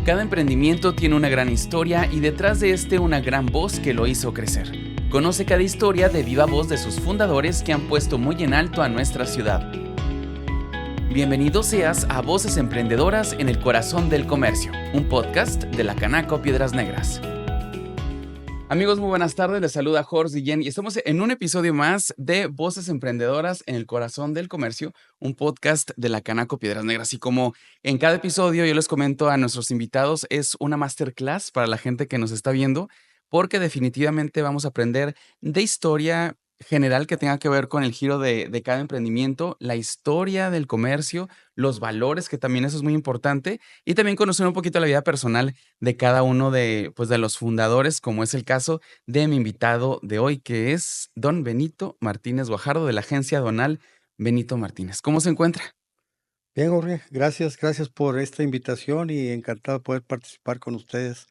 Cada emprendimiento tiene una gran historia y detrás de este una gran voz que lo hizo crecer. Conoce cada historia de viva voz de sus fundadores que han puesto muy en alto a nuestra ciudad. Bienvenido seas a Voces Emprendedoras en el Corazón del Comercio, un podcast de la Canaco Piedras Negras. Amigos, muy buenas tardes, les saluda Jorge Guillén y estamos en un episodio más de Voces Emprendedoras en el Corazón del Comercio, un podcast de la Canaco Piedras Negras. Y como en cada episodio yo les comento a nuestros invitados, es una masterclass para la gente que nos está viendo, porque definitivamente vamos a aprender de historia general que tenga que ver con el giro de cada emprendimiento, la historia del comercio, los valores, que también eso es muy importante, y también conocer un poquito la vida personal de cada uno de los fundadores, como es el caso de mi invitado de hoy, que es don Benito Martínez Guajardo, de la agencia aduanal Benito Martínez. ¿Cómo se encuentra? Bien, Jorge, gracias por esta invitación y encantado de poder participar con ustedes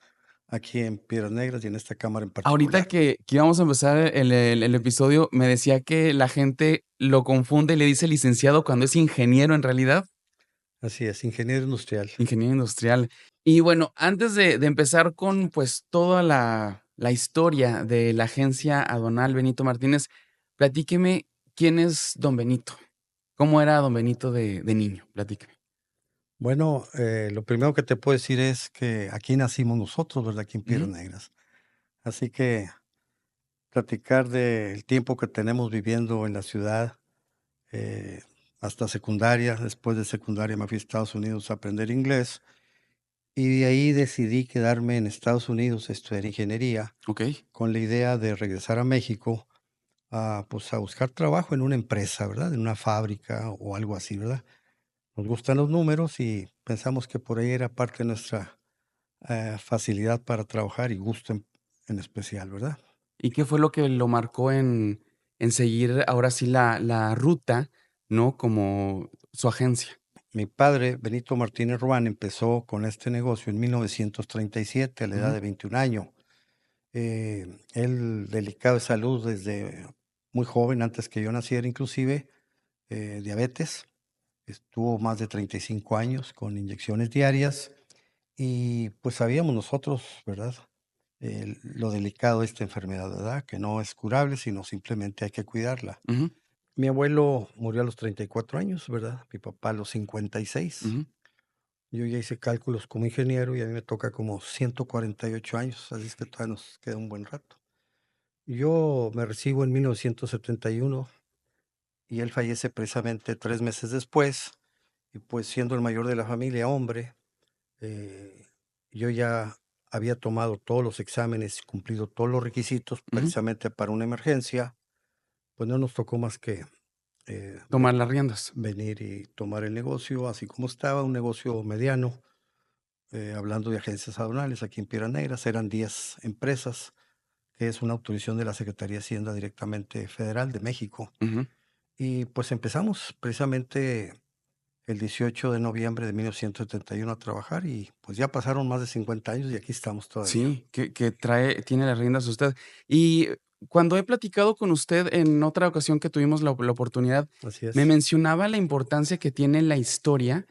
aquí en Piedras Negras y en esta cámara en Ahorita particular. que íbamos a empezar el episodio, me decía que la gente lo confunde y le dice licenciado cuando es ingeniero en realidad, Así es, ingeniero industrial. ingeniero industrial. Y bueno, antes de empezar con pues toda la historia de la agencia aduanal Benito Martínez, platíqueme quién es don Benito. ¿Cómo era don Benito de niño? Platíqueme. Bueno, lo primero que te puedo decir es que aquí nacimos nosotros, ¿verdad? Aquí en Piedras Ujú, Negras. Así que platicar del tiempo que tenemos viviendo en la ciudad, eh, hasta secundaria. Después de secundaria me fui a Estados Unidos a aprender inglés y de ahí decidí quedarme en Estados Unidos a estudiar ingeniería okey. con la idea de regresar a México pues, a buscar trabajo en una empresa, ¿verdad? En una fábrica o algo así, ¿verdad? Nos gustan los números y pensamos que por ahí era parte de nuestra, facilidad para trabajar y gusto en especial, ¿verdad? ¿Y qué fue lo que lo marcó en seguir ahora sí la ruta, no, como su agencia? Mi padre, Benito Martínez Ruán, empezó con este negocio en 1937 a la edad Ujú, de 21 años. Él delicado de salud desde muy joven, antes que yo naciera inclusive, diabetes. Estuvo más de 35 años con inyecciones diarias y, pues, sabíamos nosotros, ¿verdad?, lo delicado de esta enfermedad, ¿verdad?, que no es curable, sino simplemente hay que cuidarla. ujú, Mi abuelo murió a los 34 años, ¿verdad?, mi papá a los 56. ujú. Yo ya hice cálculos como ingeniero y a mí me toca como 148 años, así es que todavía nos queda un buen rato. Yo me recibo en 1971 y él fallece precisamente 3 meses después, y, pues, siendo el mayor de la familia, hombre, eh, yo ya había tomado todos los exámenes y cumplido todos los requisitos Ujú. precisamente para una emergencia, pues no nos tocó más que Tomar las riendas. venir y tomar el negocio así como estaba, un negocio mediano, hablando de agencias aduanales aquí en Piedras Negras, eran 10 empresas, que es una autorización de la Secretaría de Hacienda directamente federal de México. Ujú. Y pues empezamos precisamente el 18 de noviembre de 1971 a trabajar y, pues, ya pasaron más de 50 años y aquí estamos todavía. Sí, que tiene las riendas usted. Y cuando he platicado con usted en otra ocasión que tuvimos la oportunidad, Así me es. mencionaba la importancia que tiene la historia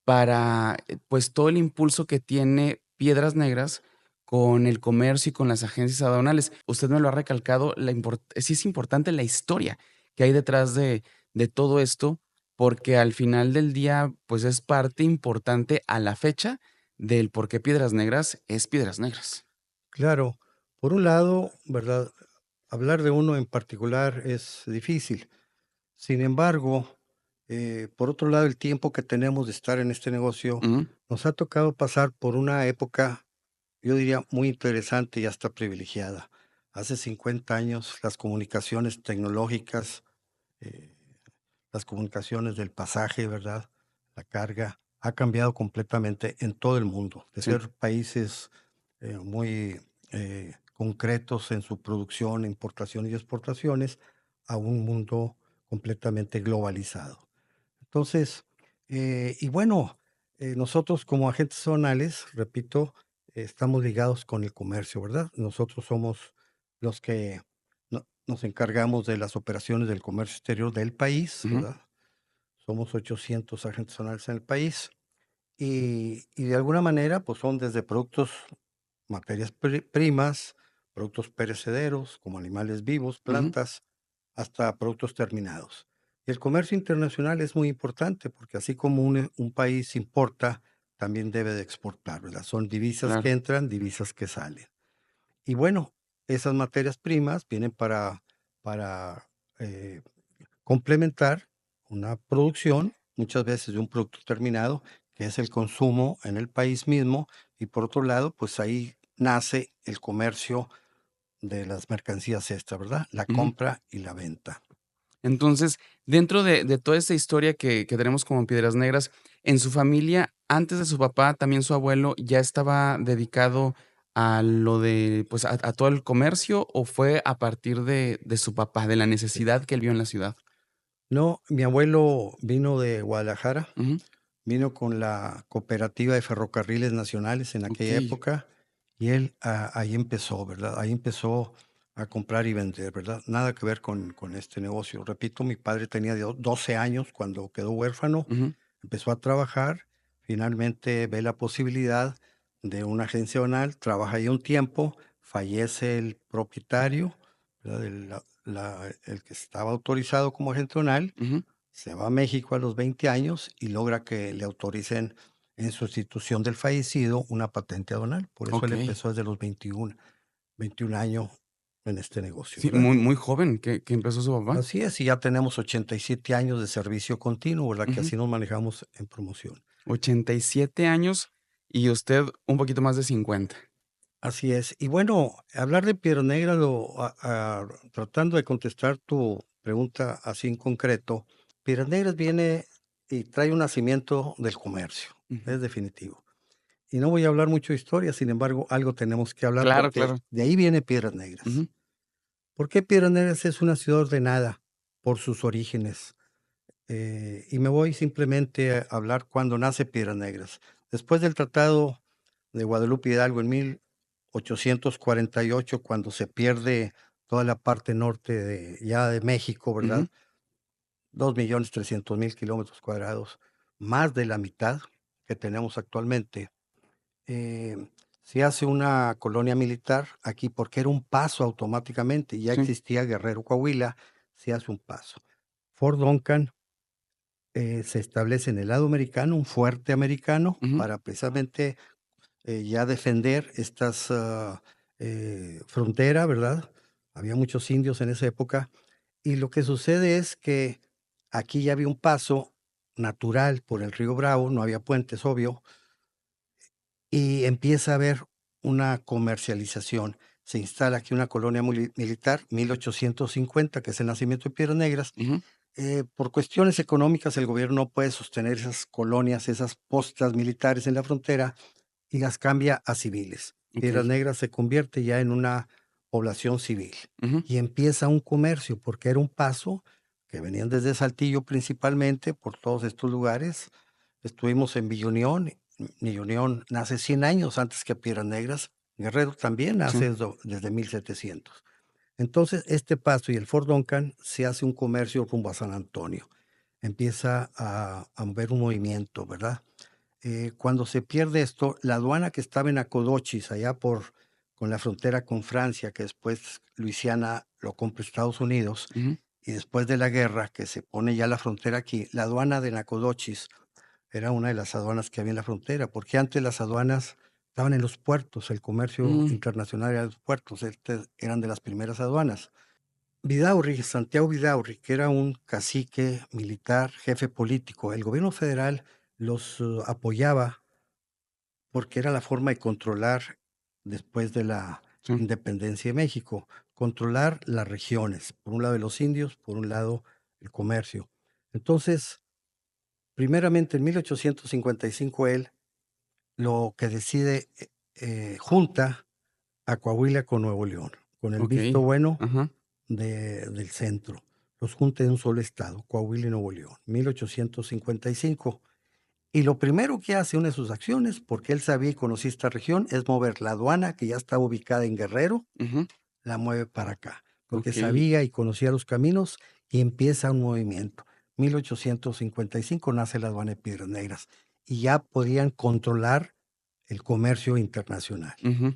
para, pues, todo el impulso que tiene Piedras Negras con el comercio y con las agencias aduanales. Usted me lo ha recalcado, sí es importante la historia que hay detrás de todo esto, porque al final del día, pues, es parte importante a la fecha del por qué Piedras Negras es Piedras Negras. Claro, por un lado, ¿verdad? Hablar de uno en particular es difícil. Sin embargo, por otro lado, el tiempo que tenemos de estar en este negocio, Ujú, nos ha tocado pasar por una época, yo diría, muy interesante y hasta privilegiada. Hace 50 años, las comunicaciones tecnológicas, eh, las comunicaciones del pasaje, ¿verdad? La carga ha cambiado completamente en todo el mundo, de sí, ser países muy concretos en su producción, importación y exportaciones, a un mundo completamente globalizado. Entonces, y bueno, nosotros como agentes zonales, repito, estamos ligados con el comercio, ¿verdad? Nosotros somos los que nos encargamos de las operaciones del comercio exterior del país, ujú, ¿verdad? Somos 800 agentes zonales en el país y de alguna manera, pues son desde productos, materias primas, productos perecederos, como animales vivos, Ujú, plantas, hasta productos terminados. Y el comercio internacional es muy importante porque así como un país importa, también debe de exportar, ¿verdad? Son divisas que claro. entran, divisas que salen. Y bueno, esas materias primas vienen para eh, complementar una producción, muchas veces de un producto terminado, que es el consumo en el país mismo, y por otro lado, pues ahí nace el comercio de las mercancías extra, ¿verdad? La Ujú. compra y la venta. Entonces, dentro de toda esta historia que tenemos como Piedras Negras, en su familia, antes de su papá, también su abuelo, ¿ya estaba dedicado a lo de, pues, a todo el comercio, o fue a partir de su papá, de la Sí. necesidad que él vio en la ciudad? No, mi abuelo vino de Guadalajara, Ujú, vino con la Cooperativa de Ferrocarriles Nacionales en aquella okey. época y él ahí empezó, ¿verdad? Ahí empezó a comprar y vender, ¿verdad? Nada que ver con este negocio. Repito, mi padre tenía 12 años cuando quedó huérfano, Ujú, empezó a trabajar, finalmente ve la posibilidad de una agencia banal, trabaja ahí un tiempo, fallece el propietario, ¿verdad? El que estaba autorizado como agente banal, ujú. se va a México a los 20 años y logra que le autoricen en sustitución del fallecido una patente aduanal. Por eso él Okey. empezó desde los 21 años en este negocio, Sí, ¿verdad? muy joven que empezó su papá. Así es, y ya tenemos 87 años de servicio continuo, ¿verdad? Que Ujú. así nos manejamos en promoción. 87 años y usted un poquito más de 50. Así es. Y bueno, hablar de Piedras Negras, tratando de contestar tu pregunta así en concreto, Piedras Negras viene y trae un nacimiento del comercio, Ujú. es definitivo. Y no voy a hablar mucho de historia, sin embargo, algo tenemos que hablar Claro, porque claro. de ahí viene Piedras Negras. Ujú. ¿Por qué Piedras Negras es una ciudad ordenada? Por sus orígenes. Y me voy simplemente a hablar cuando nace Piedras Negras. Después del Tratado de Guadalupe Hidalgo en 1848, cuando se pierde toda la parte norte de México, ¿verdad? Ujú. 2.300.000 kilómetros cuadrados, más de la mitad que tenemos actualmente. eh, Se hace una colonia militar aquí porque era un paso automáticamente, ya Sí. existía Guerrero Coahuila, se hace un paso. Fort Duncan se establece en el lado americano, un fuerte americano, Ujú. para precisamente ya defender estas frontera, ¿verdad? Había muchos indios en esa época y lo que sucede es que aquí ya había un paso natural por el río Bravo, no había puentes, obvio, y empieza a haber una comercialización. Se instala aquí una colonia militar, 1850, que es el nacimiento de Piedras Negras. Ujú. Por cuestiones económicas, el gobierno no puede sostener esas colonias, esas postas militares en la frontera y las cambia a civiles. Piedras Okey. Negras se convierte ya en una población civil Ujú. y empieza un comercio, porque era un paso que venían desde Saltillo principalmente, por todos estos lugares. Estuvimos en Villa Unión. Villa Unión nace 100 años antes que Piedras Negras. Guerrero también Sí. nace desde 1700. Entonces, este paso y el Fort Duncan se hace un comercio rumbo a San Antonio. Empieza a ver un movimiento, ¿verdad? Cuando se pierde esto, la aduana que estaba en Acodochis, allá con la frontera con Francia, que después Luisiana lo compra Estados Unidos, Ujú. y después de la guerra, que se pone ya la frontera aquí, la aduana de Nacogdoches era una de las aduanas que había en la frontera, porque antes las aduanas estaban en los puertos, el comercio Mm. internacional era en los puertos, eran de las primeras aduanas. Vidaurri, Santiago Vidaurri, que era un cacique militar, jefe político, el gobierno federal los apoyaba porque era la forma de controlar después de la Sí. independencia de México, controlar las regiones, por un lado de los indios, por un lado el comercio. Entonces, primeramente en 1855 él lo que decide, junta a Coahuila con Nuevo León, con el visto Okey. bueno Ajá. del centro. Los junta en un solo estado, Coahuila y Nuevo León, 1855. Y lo primero que hace, una de sus acciones, porque él sabía y conocía esta región, es mover la aduana, que ya estaba ubicada en Guerrero, Ujú. la mueve para acá, porque Okey. sabía y conocía los caminos y empieza un movimiento. 1855 nace la aduana de Piedras Negras y ya podían controlar el comercio internacional. Ujú.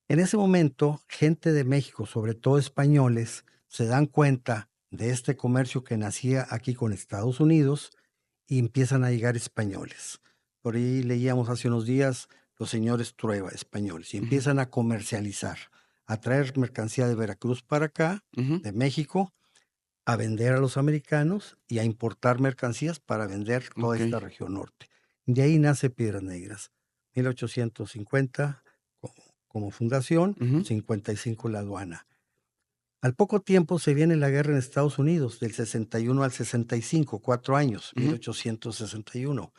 En ese momento, gente de México, sobre todo españoles, se dan cuenta de este comercio que nacía aquí con Estados Unidos y empiezan a llegar españoles. Por ahí leíamos hace unos días los señores Trueba, españoles, y Ujú. empiezan a comercializar, a traer mercancía de Veracruz para acá, Ujú. de México, a vender a los americanos y a importar mercancías para vender toda esta Okey. región norte. De ahí nace Piedras Negras, 1850 como fundación, Ujú. 55 la aduana. Al poco tiempo se viene la guerra en Estados Unidos, del 61 al 65, 4 años, Ujú. 1861.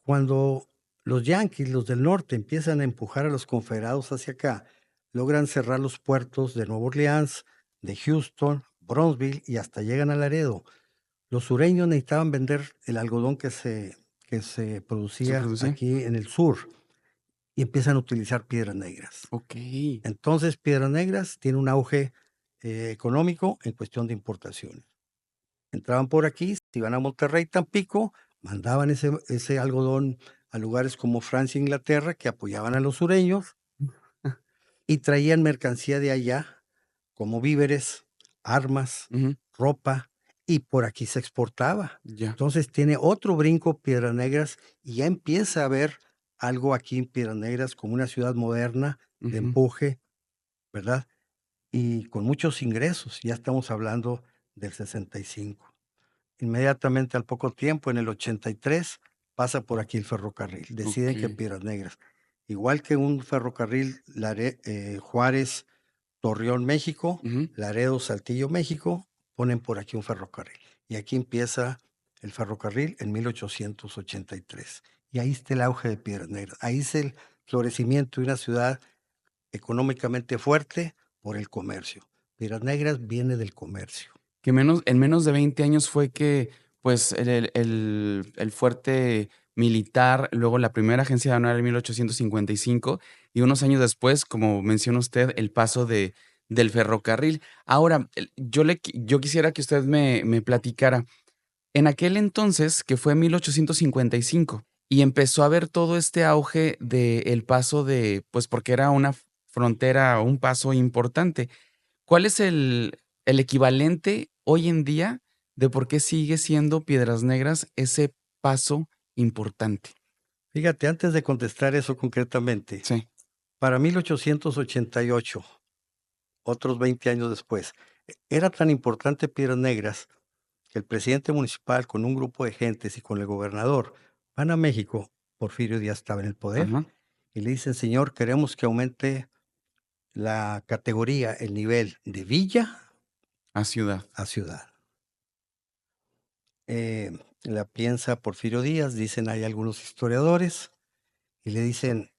Cuando los yanquis, los del norte, empiezan a empujar a los confederados hacia acá, logran cerrar los puertos de Nueva Orleans, de Houston, Brownsville y hasta llegan a Laredo. Los sureños necesitaban vender el algodón que se ¿Se producía producía? aquí en el sur y empiezan a utilizar piedras negras. Okey. Entonces, Piedras Negras tiene un auge económico en cuestión de importaciones. Entraban por aquí, se iban a Monterrey, Tampico, mandaban ese algodón a lugares como Francia e Inglaterra, que apoyaban a los sureños, y traían mercancía de allá, como víveres, armas, Ujú. ropa, y por aquí se exportaba. Ya. Entonces tiene otro brinco Piedras Negras y ya empieza a haber algo aquí en Piedras Negras como una ciudad moderna de Ujú. empuje, ¿verdad? Y con muchos ingresos, ya estamos hablando del 65. Inmediatamente al poco tiempo, en el 83, pasa por aquí el ferrocarril. Deciden que Okey. Piedras Negras, igual que un ferrocarril Juárez, Torreón, México, Ujú. Laredo, Saltillo, México, ponen por aquí un ferrocarril. Y aquí empieza el ferrocarril en 1883. Y ahí está el auge de Piedras Negras. Ahí es el florecimiento de una ciudad económicamente fuerte por el comercio. Piedras Negras viene del comercio. Que en menos de 20 años fue que, pues, el fuerte militar, luego la primera agencia aduanera en 1855 y unos años después, como menciona usted, el paso del ferrocarril. Ahora, yo quisiera que usted me platicara, en aquel entonces, que fue 1855, y empezó a haber todo este auge del paso de, pues, porque era una frontera, un paso importante. ¿Cuál es el equivalente hoy en día de por qué sigue siendo Piedras Negras ese paso importante? Fíjate, antes de contestar eso concretamente, Sí. para 1888, otros 20 años después, era tan importante Piedras Negras que el presidente municipal con un grupo de gentes y con el gobernador van a México, Porfirio Díaz estaba en el poder, Ajá. y le dicen: "Señor, queremos que aumente la categoría, el nivel de villa A ciudad. a ciudad". La piensa Porfirio Díaz, dicen hay algunos historiadores, y le dicen: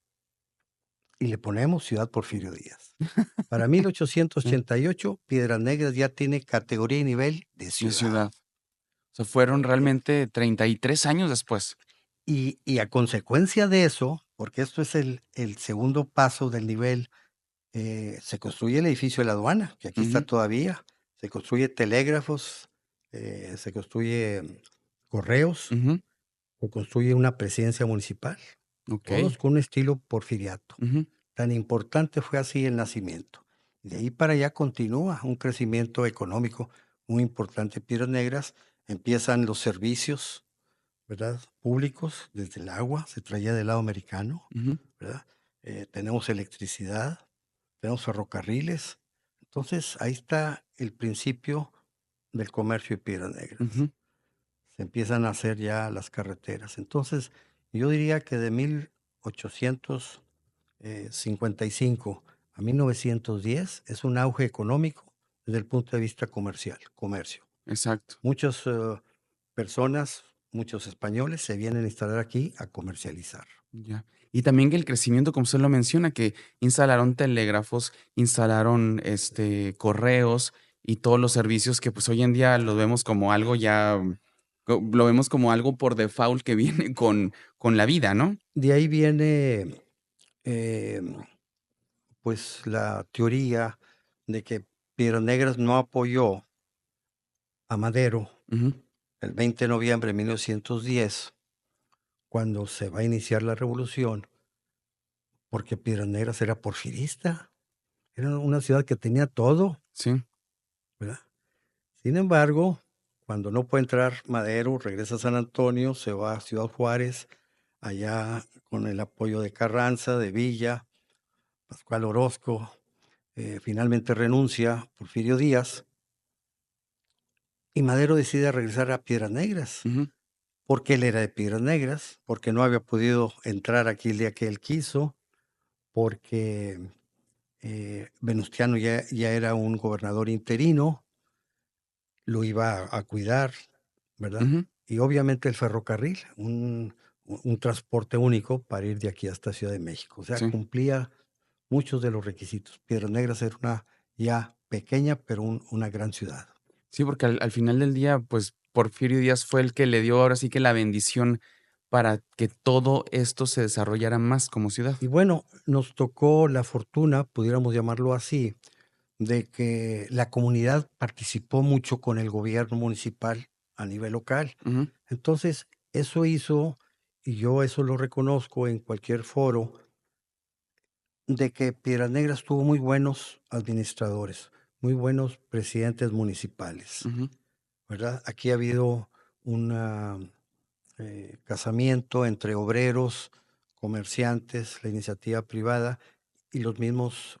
"Y le ponemos Ciudad Porfirio Díaz". Para Sí, 1888, Piedras Negras ya tiene categoría y nivel de de ciudad. ciudad. O sea, fueron Eh, realmente 33 años después. y a consecuencia de eso, porque esto es el segundo paso del nivel, se construye el edificio de la aduana, que aquí está Ujú. todavía, se construye telégrafos, se construye correos, Ujú. se construye una presidencia municipal, todos Okey. con un estilo porfiriato. Ujú. Tan importante fue así el nacimiento. De ahí para allá continúa un crecimiento económico muy importante. Piedras Negras empiezan los servicios, ¿verdad? Públicos, desde el agua, se traía del lado americano, Ujú. ¿verdad? Tenemos electricidad, tenemos ferrocarriles. Entonces, ahí está el principio del comercio de Piedras Negras. Ujú. Se empiezan a hacer ya las carreteras. Entonces, yo diría que de 1855 a 1910 es un auge económico desde el punto de vista comercial, comercio. Exacto. Muchas personas, muchos españoles se vienen a instalar aquí a comercializar. Ya. Y también que el crecimiento, como usted lo menciona, que instalaron telégrafos, instalaron, correos y todos los servicios que, pues, hoy en día lo vemos como algo ya, lo vemos como algo por default que viene con la vida, ¿no? De ahí viene, em, pues, la teoría de que Piedras Negras no apoyó a Madero Ujú. el 20 de noviembre de 1910 cuando se va a iniciar la revolución, porque Piedras Negras era porfirista, era una ciudad que tenía todo, Sí. ¿verdad? Sin embargo, cuando no puede entrar Madero, regresa a San Antonio, se va a Ciudad Juárez, allá con el apoyo de Carranza, de Villa, Pascual Orozco, finalmente renuncia Porfirio Díaz y Madero decide regresar a Piedras Negras, Ujú, porque él era de Piedras Negras, porque no había podido entrar aquí el día que él quiso, porque Venustiano ya era un gobernador interino, lo iba a cuidar, ¿verdad? ujú. Y obviamente el ferrocarril, un transporte único para ir de aquí hasta Ciudad de México. O sea, Sí. cumplía muchos de los requisitos. Piedras Negras era una ya pequeña, pero una gran ciudad. Sí, porque al final del día, pues, Porfirio Díaz fue el que le dio ahora sí que la bendición para que todo esto se desarrollara más como ciudad. Y bueno, nos tocó la fortuna, pudiéramos llamarlo así, de que la comunidad participó mucho con el gobierno municipal a nivel local. Ujú, Entonces, eso hizo, y yo eso lo reconozco en cualquier foro, de que Piedras Negras tuvo muy buenos administradores, muy buenos presidentes municipales, ujú. ¿verdad? Aquí ha habido un casamiento entre obreros, comerciantes, la iniciativa privada y los mismos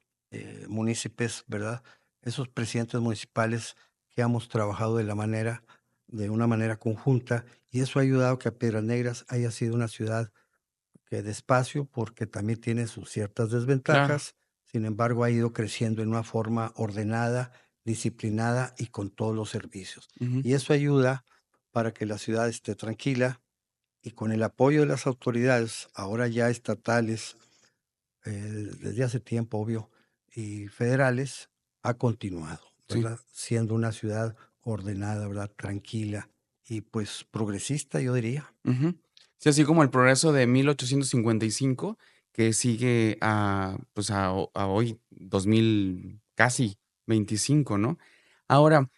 municipios, ¿verdad? Esos presidentes municipales que hemos trabajado de una manera conjunta, y eso ha ayudado a que Piedras Negras haya sido una ciudad que despacio, porque también tiene sus ciertas Claro. desventajas, sin embargo, ha ido creciendo en una forma ordenada, disciplinada y con todos los servicios. Ujú. Y eso ayuda para que la ciudad esté tranquila y con el apoyo de las autoridades, ahora ya estatales, desde hace tiempo, obvio, y federales, ha continuado, Sí. ¿verdad? Siendo una ciudad ordenada, ¿verdad? Tranquila y pues progresista, yo diría. Ujú. Sí, así como el progreso de 1855 que sigue a, pues, a hoy, 2000 casi 25, ¿no? Ahora,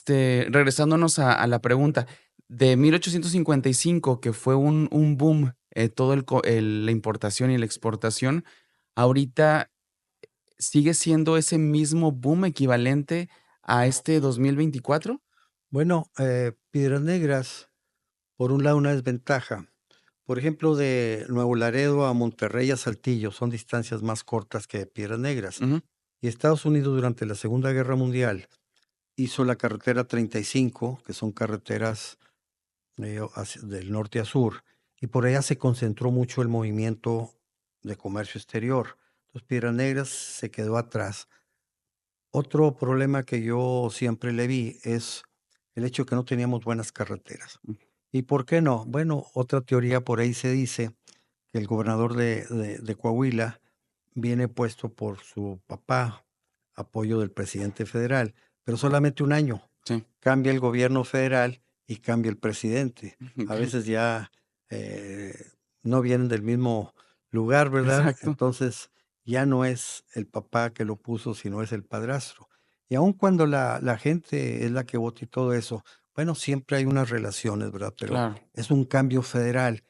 regresándonos a la pregunta, de 1855 que fue un boom, todo la importación y la exportación, ahorita, ¿sigue siendo ese mismo boom equivalente a este 2024? Bueno, Piedras Negras, por un lado, una desventaja. Por ejemplo, de Nuevo Laredo a Monterrey a Saltillo son distancias más cortas que de Piedras Negras. Ujú, Y Estados Unidos durante la Segunda Guerra Mundial hizo la carretera 35, que son carreteras del norte a sur, y por allá se concentró mucho el movimiento de comercio exterior. Entonces, Piedras Negras se quedó atrás. Otro problema que yo siempre le vi es el hecho de que no teníamos buenas carreteras. mm, ¿Y por qué no? Bueno, otra teoría por ahí se dice que el gobernador de Coahuila viene puesto por su papá, apoyo del presidente federal, pero solamente un año. sí, Cambia el gobierno federal y cambia el presidente. A okey, veces ya eh, no vienen del mismo lugar, ¿verdad? exacto. Entonces ya no es el papá que lo puso, sino es el padrastro. Y aun cuando la gente es la que vota y todo eso, bueno, siempre hay unas relaciones, ¿verdad? Pero Claro. es un cambio federal.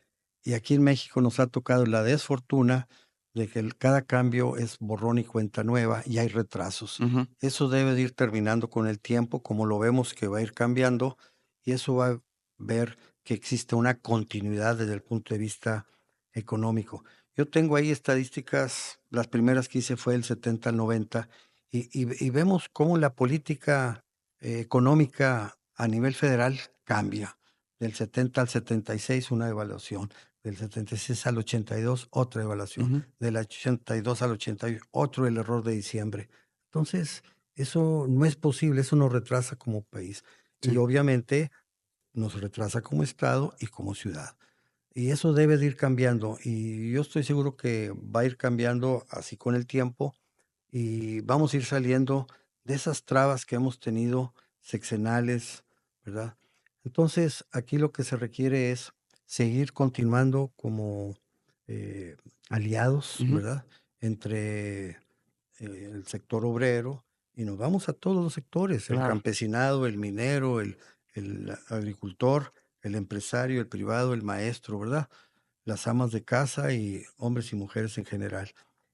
Y aquí en México nos ha tocado la desfortuna de que cada cambio es borrón y cuenta nueva y hay retrasos. Ujú. Eso debe de ir terminando con el tiempo, como lo vemos que va a ir cambiando, y eso va a ver que existe una continuidad desde el punto de vista económico. Yo tengo ahí estadísticas, las primeras que hice fue el 70 al 90, y vemos cómo la política económica a nivel federal cambia. Del 70 al 76 una evaluación, del 76 al 82 otra evaluación, Ujú. del 82 al 88 otro el error de diciembre. Entonces, eso no es posible, eso nos retrasa como país y Sí. obviamente nos retrasa como estado y como ciudad. Y eso debe de ir cambiando y yo estoy seguro que va a ir cambiando así con el tiempo y vamos a ir saliendo de esas trabas que hemos tenido sexenales, ¿verdad? Entonces, aquí lo que se requiere es seguir continuando como eh, aliados, Ujú. ¿verdad? Entre el sector obrero y nos vamos a todos los sectores, el Claro. campesinado, el minero, el agricultor, el empresario, el privado, el maestro, ¿verdad? las amas de casa y hombres y mujeres en general.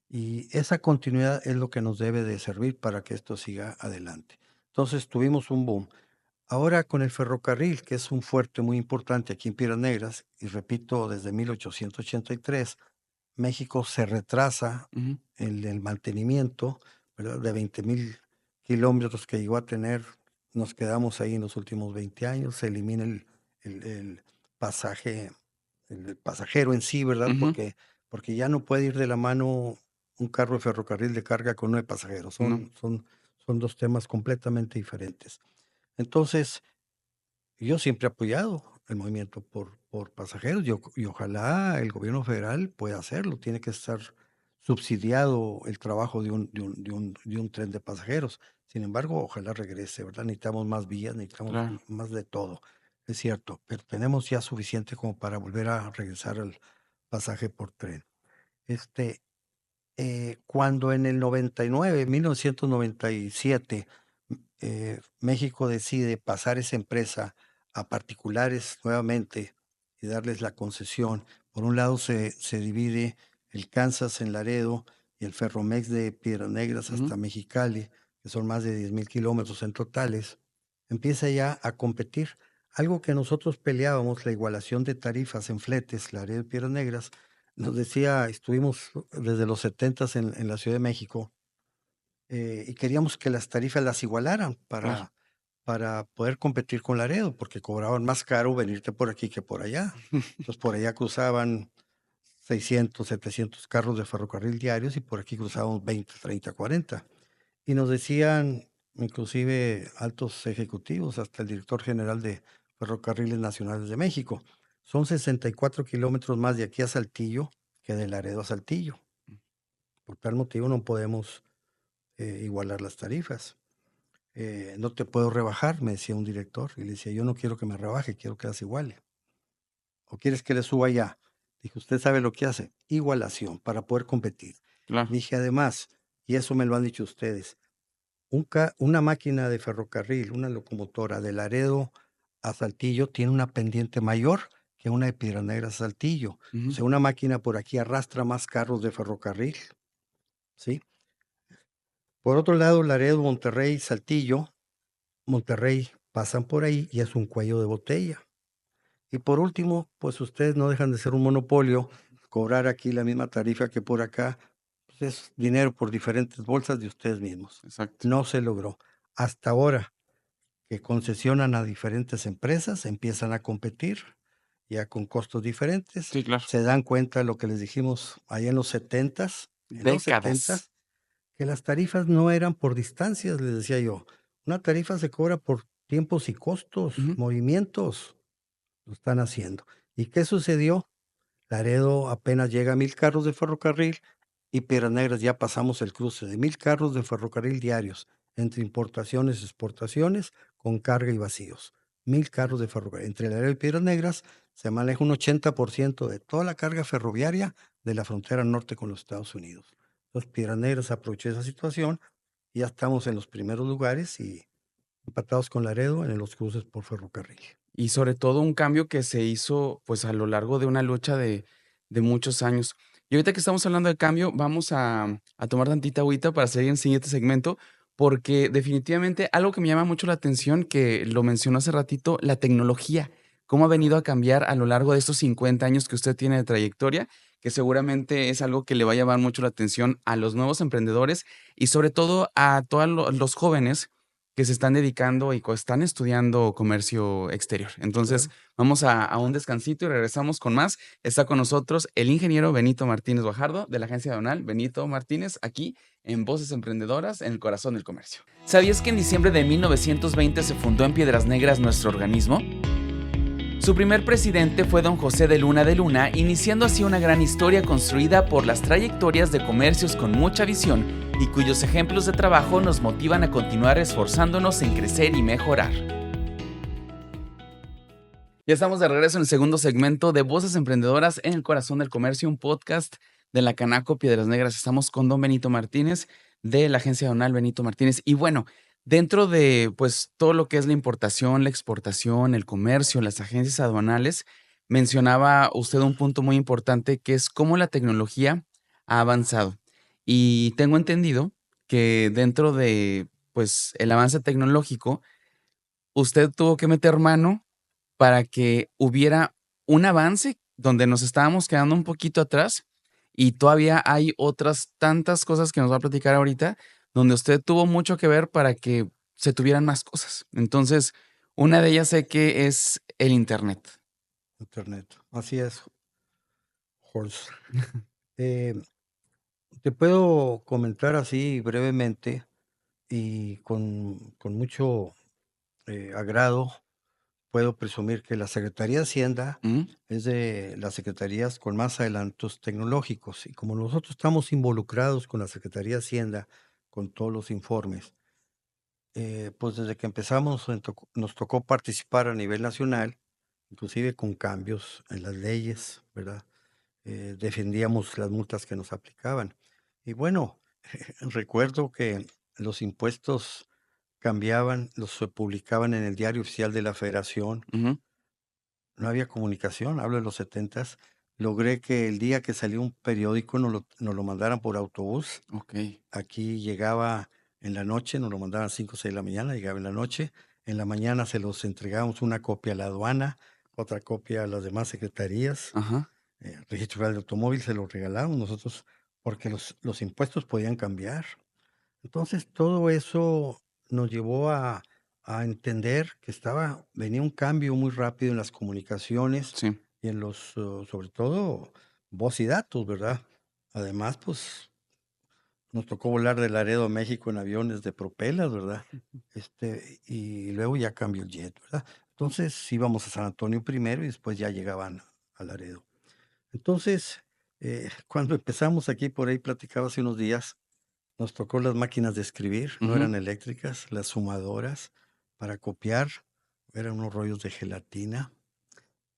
Y esa continuidad es lo que nos debe de servir para que esto siga adelante. Entonces tuvimos un boom. Ahora con el ferrocarril, que es un fuerte muy importante aquí en Piedras Negras, y repito, desde 1883, México se retrasa Ujú, en el mantenimiento, ¿verdad? De 20,000 kilómetros que llegó a tener, nos quedamos ahí en los últimos 20 años, se elimina el pasaje, el pasajero en sí, ¿verdad? ujú, Porque ya no puede ir de la mano un carro de ferrocarril de carga con uno de pasajeros, no, son dos temas completamente diferentes. Entonces, yo siempre he apoyado el movimiento por pasajeros y ojalá el gobierno federal pueda hacerlo. Tiene que estar subsidiado el trabajo de un tren de pasajeros. Sin embargo, ojalá regrese, ¿verdad? Necesitamos más vías, necesitamos claro. más de todo, es cierto, pero tenemos ya suficiente como para volver a regresar al pasaje por tren. Este, cuando en el 99, 1997, México decide pasar esa empresa a particulares nuevamente y darles la concesión. Por un lado se divide el Kansas en Laredo y el Ferromex de Piedras Negras Ujú, hasta Mexicali, que son más de 10,000 kilómetros en totales. Empieza ya a competir. Algo que nosotros peleábamos, la igualación de tarifas en fletes, Laredo y Piedras Negras, nos decía, estuvimos desde los 70 en la Ciudad de México, y queríamos que las tarifas las igualaran claro. para poder competir con Laredo, porque cobraban más caro venirte por aquí que por allá. Entonces, por allá cruzaban 600, 700 carros de ferrocarril diarios y por aquí cruzábamos 20, 30, 40. Y nos decían, inclusive altos ejecutivos, hasta el director general de Ferrocarriles Nacionales de México, son 64 kilómetros más de aquí a Saltillo que de Laredo a Saltillo. Por tal motivo no podemos igualar las tarifas. No te puedo rebajar, me decía un director. Y le decía, yo no quiero que me rebaje, quiero que las iguale. ¿O quieres que le suba ya? Dije, usted sabe lo que hace, igualación para poder competir. Claro. Dije, además, y eso me lo han dicho ustedes, una máquina de ferrocarril, una locomotora de Laredo a Saltillo tiene una pendiente mayor que una de Piedras Negras a Saltillo. O Ujú, sea, una máquina por aquí arrastra más carros de ferrocarril, ¿sí? Por otro lado, Laredo, Monterrey, Saltillo, Monterrey pasan por ahí y es un cuello de botella. Y por último, pues ustedes no dejan de ser un monopolio, cobrar aquí la misma tarifa que por acá, pues es dinero por diferentes bolsas de ustedes mismos. exacto. No se logró. Hasta ahora que concesionan a diferentes empresas, empiezan a competir ya con costos diferentes, Sí, claro. se dan cuenta de lo que les dijimos allá en los Décadas. setentas, que las tarifas no eran por distancias, les decía yo. Una tarifa se cobra por tiempos y costos, Ujú, movimientos, lo están haciendo. ¿Y qué sucedió? Laredo apenas llega a 1,000 carros de ferrocarril y Piedras Negras ya pasamos el cruce de 1,000 carros de ferrocarril diarios entre importaciones y exportaciones con carga y vacíos. 1,000 carros de ferrocarril. Entre Laredo y Piedras Negras se maneja un 80% de toda la carga ferroviaria de la frontera norte con los Estados Unidos. Entonces Piedras Negras aprovechó esa situación y ya estamos en los primeros lugares y empatados con Laredo en los cruces por ferrocarril. y sobre todo un cambio que se hizo, pues, a lo largo de una lucha de muchos años. Y ahorita que estamos hablando de cambio, vamos a tomar tantita agüita para seguir en el siguiente segmento, porque definitivamente algo que me llama mucho la atención, que lo mencionó hace ratito, la tecnología, cómo ha venido a cambiar a lo largo de estos 50 años que usted tiene de trayectoria, que seguramente es algo que le va a llamar mucho la atención a los nuevos emprendedores y sobre todo a todos los jóvenes que se están dedicando y están estudiando comercio exterior. Entonces, Claro. vamos a un descansito y regresamos con más. Está con nosotros el ingeniero Benito Martínez Guajardo de la agencia Donal. Benito Martínez, aquí en Voces Emprendedoras, en el corazón del comercio. ¿Sabías que en diciembre de 1920 se fundó en Piedras Negras nuestro organismo? Su primer presidente fue don José de Luna, iniciando así una gran historia construida por las trayectorias de comercios con mucha visión y cuyos ejemplos de trabajo nos motivan a continuar esforzándonos en crecer y mejorar. Ya estamos de regreso en el segundo segmento de Voces Emprendedoras en el Corazón del Comercio, un podcast de la Canaco Piedras Negras. Estamos con don Benito Martínez de la agencia Donal Benito Martínez. Y bueno, dentro de pues todo lo que es la importación, la exportación, el comercio, las agencias aduanales, mencionaba usted un punto muy importante, que es cómo la tecnología ha avanzado. Y tengo entendido que dentro de, pues, el avance tecnológico, usted tuvo que meter mano para que hubiera un avance donde nos estábamos quedando un poquito atrás, y todavía hay otras tantas cosas que nos va a platicar ahorita, donde usted tuvo mucho que ver para que se tuvieran más cosas. Entonces, una de ellas sé que es el Internet. Internet. Así es, Horst. Eh, Te puedo comentar así brevemente y con mucho agrado puedo presumir que la Secretaría de Hacienda Ujú, es de las secretarías con más adelantos tecnológicos. Y como nosotros estamos involucrados con la Secretaría de Hacienda, con todos los informes, pues desde que empezamos nos tocó participar a nivel nacional, inclusive con cambios en las leyes, ¿verdad? Defendíamos las multas que nos aplicaban. Y bueno, recuerdo que los impuestos cambiaban, los se publicaban en el Diario Oficial de la Federación. ujú, No había comunicación, hablo de los setentas. Logré que el día que salió un periódico nos lo mandaran por autobús. okey. Aquí llegaba en la noche, nos lo mandaban a 5 o 6 de la mañana, llegaba en la noche. En la mañana se los entregábamos una copia a la aduana, otra copia a las demás secretarías. Ajá, Registro Federal de Automóvil se lo regalamos nosotros porque los impuestos podían cambiar. Entonces, todo eso nos llevó a entender que venía un cambio muy rápido en las comunicaciones sí. y en sobre todo, voz y datos, ¿verdad? Además, pues nos tocó volar de Laredo a México en aviones de propelas, ¿verdad? Y luego ya cambió el jet, ¿verdad? Entonces íbamos a San Antonio primero y después ya llegaban a Laredo. Entonces, cuando empezamos aquí, por ahí platicaba hace unos días, nos tocó las máquinas de escribir, no Ujú, eran eléctricas, las sumadoras para copiar, eran unos rollos de gelatina.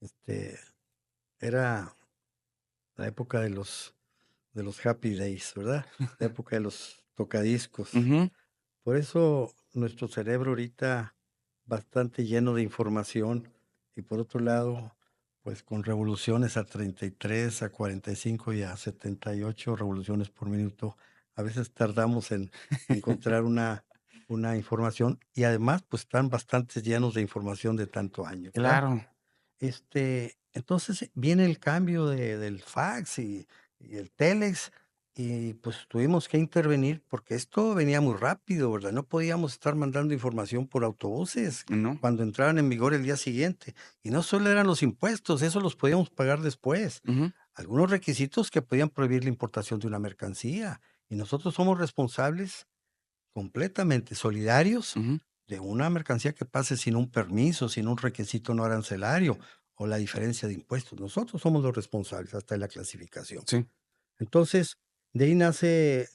Este, Era la época de los Happy Days, ¿verdad? La época de los tocadiscos. ujú. Por eso nuestro cerebro ahorita bastante lleno de información y por otro lado, pues con revoluciones a 33, a 45 y a 78 revoluciones por minuto, a veces tardamos en encontrar una información y además pues están bastante llenos de información de tanto año, ¿verdad? Claro. Entonces viene el cambio del fax y el telex, y pues tuvimos que intervenir porque esto venía muy rápido, ¿verdad? No podíamos estar mandando información por autobuses ¿No? cuando entraran en vigor el día siguiente. Y no solo eran los impuestos, eso los podíamos pagar después. Ujú, Algunos requisitos que podían prohibir la importación de una mercancía. Y nosotros somos responsables completamente solidarios ujú. de una mercancía que pase sin un permiso, sin un requisito no arancelario o la diferencia de impuestos. Nosotros somos los responsables hasta en la clasificación. Sí. Entonces, de ahí nace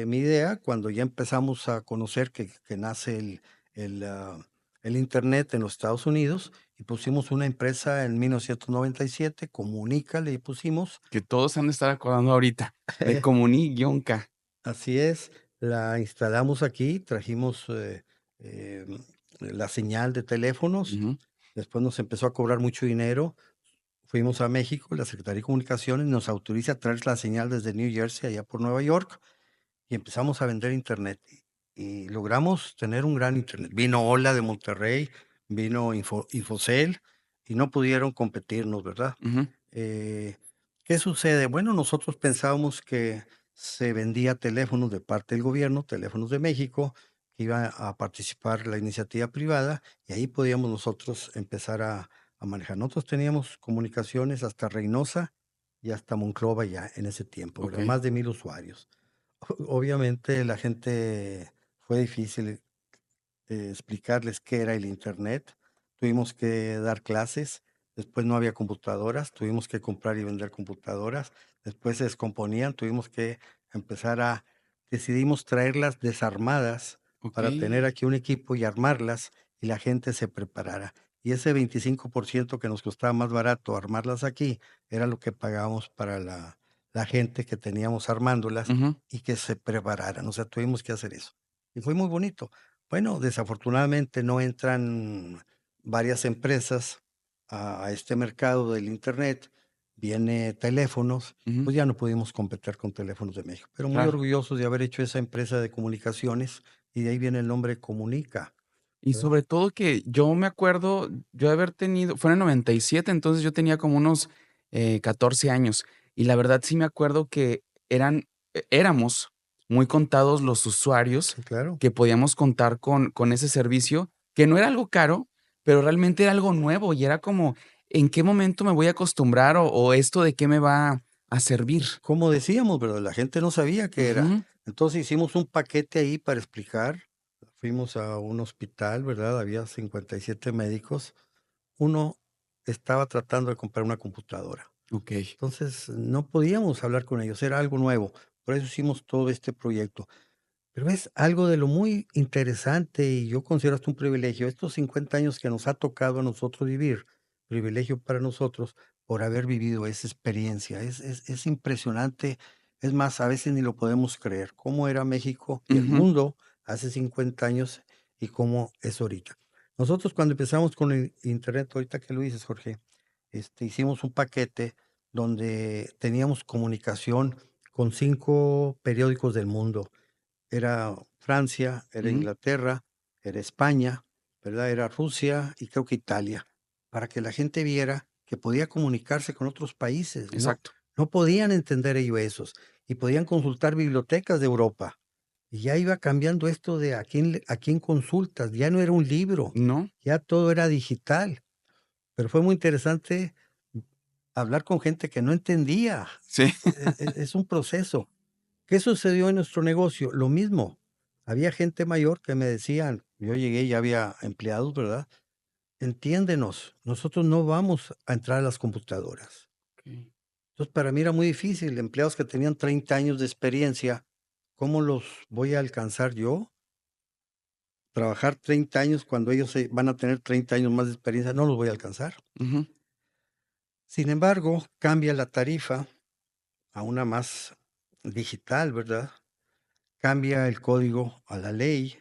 mi idea cuando ya empezamos a conocer que nace el, ah, el Internet en los Estados Unidos y pusimos una empresa en 1997, Comunica, le pusimos. Que todos se han de estar acordando ahorita, de Comuni-K. Así es, la instalamos aquí, trajimos la señal de teléfonos, Ujú. después nos empezó a cobrar mucho dinero, fuimos a México, la Secretaría de Comunicaciones nos autoriza a traer la señal desde New Jersey allá por Nueva York y empezamos a vender internet y logramos tener un gran internet. Vino Ola de Monterrey, vino Infocel y no pudieron competirnos, ¿verdad? Ujú, Eh, ¿Qué sucede? Bueno, nosotros pensábamos que se vendía teléfonos de parte del gobierno, Teléfonos de México, que iba a participar la iniciativa privada y ahí podíamos nosotros empezar a manejar. Nosotros teníamos comunicaciones hasta Reynosa y hasta Monclova ya en ese tiempo, ¿verdad? okey. Más de 1000 usuarios. Obviamente la gente fue difícil explicarles qué era el Internet. Tuvimos que dar clases, después no había computadoras, tuvimos que comprar y vender computadoras, después se descomponían, tuvimos que empezar decidimos traerlas desarmadas para tener Okey. aquí un equipo y armarlas y la gente se preparara. Y ese 25% que nos costaba más barato armarlas aquí era lo que pagábamos para la gente que teníamos armándolas Ujú. y que se prepararan. O sea, tuvimos que hacer eso. Y fue muy bonito. Bueno, desafortunadamente no entran varias empresas a este mercado del Internet, viene teléfonos, Ujú, pues ya no pudimos competir con Teléfonos de México, pero muy claro. orgullosos de haber hecho esa empresa de comunicaciones y de ahí viene el nombre Comunica, Y ¿verdad? sobre todo que yo me acuerdo, yo de haber tenido fue en el 97, entonces yo tenía como unos, 14 años, y la verdad sí me acuerdo que éramos muy contados los usuarios Sí, claro. que podíamos contar con ese servicio, que no era algo caro, pero realmente era algo nuevo, y era como, ¿en qué momento me voy a acostumbrar o esto de qué me va a servir? Como decíamos, pero la gente no sabía qué era. Ujú, Entonces hicimos un paquete ahí para explicar. Fuimos a un hospital, ¿verdad? Había 57 médicos. Uno estaba tratando de comprar una computadora. okey. Entonces no podíamos hablar con ellos, era algo nuevo. Por eso hicimos todo este proyecto. Pero es algo de lo muy interesante y yo considero hasta un privilegio. Estos 50 años que nos ha tocado a nosotros vivir, privilegio para nosotros por haber vivido esa experiencia. Es impresionante. Es más, a veces ni lo podemos creer. Cómo era México y el Ujú, mundo hace 50 años y cómo es ahorita. Nosotros cuando empezamos con el Internet, ahorita que lo dices, Jorge, hicimos un paquete donde teníamos comunicación con 5 periódicos del mundo. Era Francia, era ujú, Inglaterra, era España, ¿verdad? Era Rusia y creo que Italia, para que la gente viera que podía comunicarse con otros países. No, exacto. no podían entender ellos esos y podían consultar bibliotecas de Europa. Y ya iba cambiando esto de a quién consultas, ya no era un libro, ¿No? ya todo era digital. Pero fue muy interesante hablar con gente que no entendía. Sí. Es un proceso. ¿Qué sucedió en nuestro negocio? Lo mismo. Había gente mayor que me decían, yo llegué y ya había empleados, ¿verdad? Entiéndenos, nosotros no vamos a entrar a las computadoras. Okey. Entonces, para mí era muy difícil, empleados que tenían 30 años de experiencia, ¿cómo los voy a alcanzar yo? Trabajar 30 años cuando ellos van a tener 30 años más de experiencia, no los voy a alcanzar. Ujú. Sin embargo, cambia la tarifa a una más digital, ¿verdad? Cambia el código a la ley.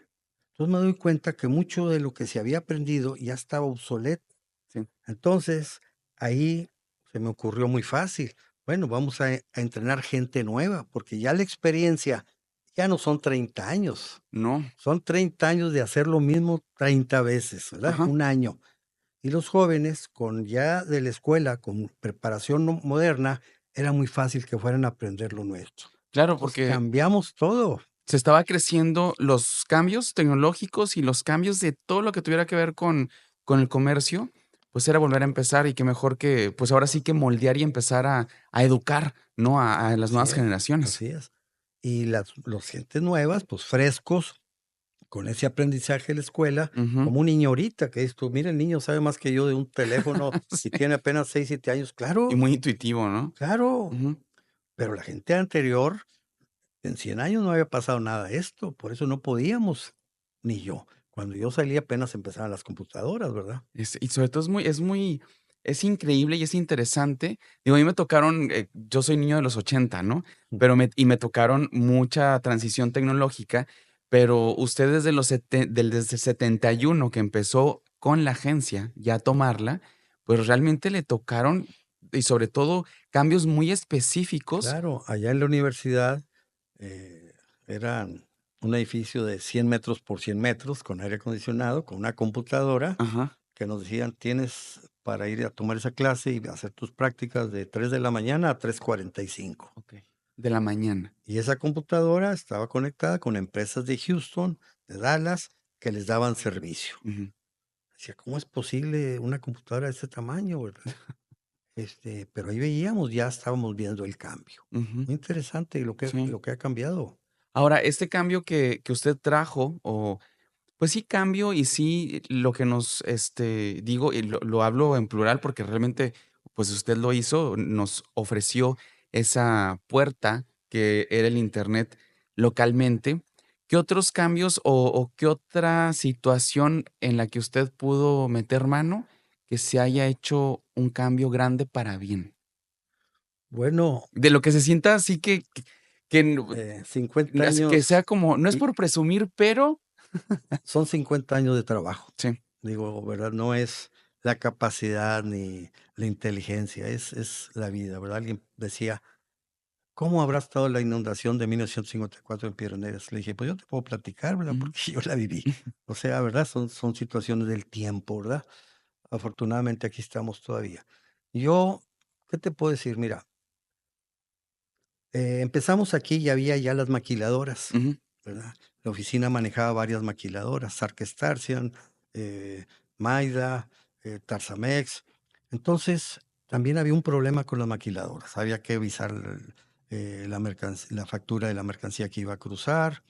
Entonces me doy cuenta que mucho de lo que se había aprendido ya estaba obsoleto. Sí. Entonces, ahí se me ocurrió muy fácil. Bueno, vamos a entrenar gente nueva, porque ya la experiencia ya no son 30 años, No. son 30 años de hacer lo mismo 30 veces, ¿verdad? Ajá. Un año. Y los jóvenes, con ya de la escuela, con preparación moderna, era muy fácil que fueran a aprender lo nuestro. Claro, Entonces porque cambiamos todo. se estaba creciendo los cambios tecnológicos y los cambios de todo lo que tuviera que ver con el comercio, pues era volver a empezar y qué mejor que, pues ahora sí que moldear y empezar a educar, ¿no? A las Así nuevas es, generaciones. así es. Y las los gentes nuevas, pues, frescos, con ese aprendizaje de la escuela, Ujú. como un niño ahorita, que dices tú: "Mira, el niño sabe más que yo de un teléfono y Sí. tiene apenas 6 7 años". Y Claro, muy intuitivo, ¿no? claro, Ujú. pero la gente anterior, en 100 años no había pasado nada de esto, por eso no podíamos, ni yo. Cuando yo salí apenas empezaban las computadoras, ¿verdad? Y sobre todo es increíble y es interesante. Digo, a mí me tocaron, yo soy niño de los 80, ¿no? Mm. Pero me tocaron mucha transición tecnológica, pero usted desde el 71 que empezó con la agencia ya a tomarla, pues realmente le tocaron, y sobre todo, cambios muy específicos. Claro, allá en la universidad, eh, eran un edificio de 100 metros por 100 metros, con aire acondicionado, con una computadora, Ajá, que nos decían: "Tienes para ir a tomar esa clase y hacer tus prácticas de 3 de la mañana a 3:45". okey, de la mañana. Y esa computadora estaba conectada con empresas de Houston, de Dallas, que les daban servicio. Ujú, Decía: "¿Cómo es posible una computadora de ese tamaño?", ¿verdad? Pero ahí veíamos, ya estábamos viendo el cambio. ujú, Muy interesante sí. lo que ha cambiado. Ahora, este cambio que usted trajo, o pues sí, cambio y sí lo que nos, digo, y lo hablo en plural porque realmente, pues usted lo hizo, nos ofreció esa puerta que era el Internet localmente. ¿Qué otros cambios o qué otra situación en la que usted pudo meter mano que se haya hecho un cambio grande para bien? Bueno, De lo que se sienta así que no 50 así que sea años como, no es y por presumir, pero son 50 años de trabajo. sí, Digo, ¿verdad? No es la capacidad ni la inteligencia, es la vida, ¿verdad? Alguien decía: "¿Cómo habrá estado la inundación de 1954 en Piedras Negras?". Le dije: "Pues yo te puedo platicar, ¿verdad? Ujú. Porque yo la viví". O sea, ¿verdad? Son situaciones del tiempo, ¿verdad? Afortunadamente aquí estamos todavía. Yo, ¿qué te puedo decir? Mira, empezamos aquí y había ya las maquiladoras, Ujú. ¿verdad? La oficina manejaba varias maquiladoras, Sarkestarsian, eh, Maida, Tarsamex. Entonces, también había un problema con las maquiladoras. Había que visar la factura de la mercancía que iba a cruzar.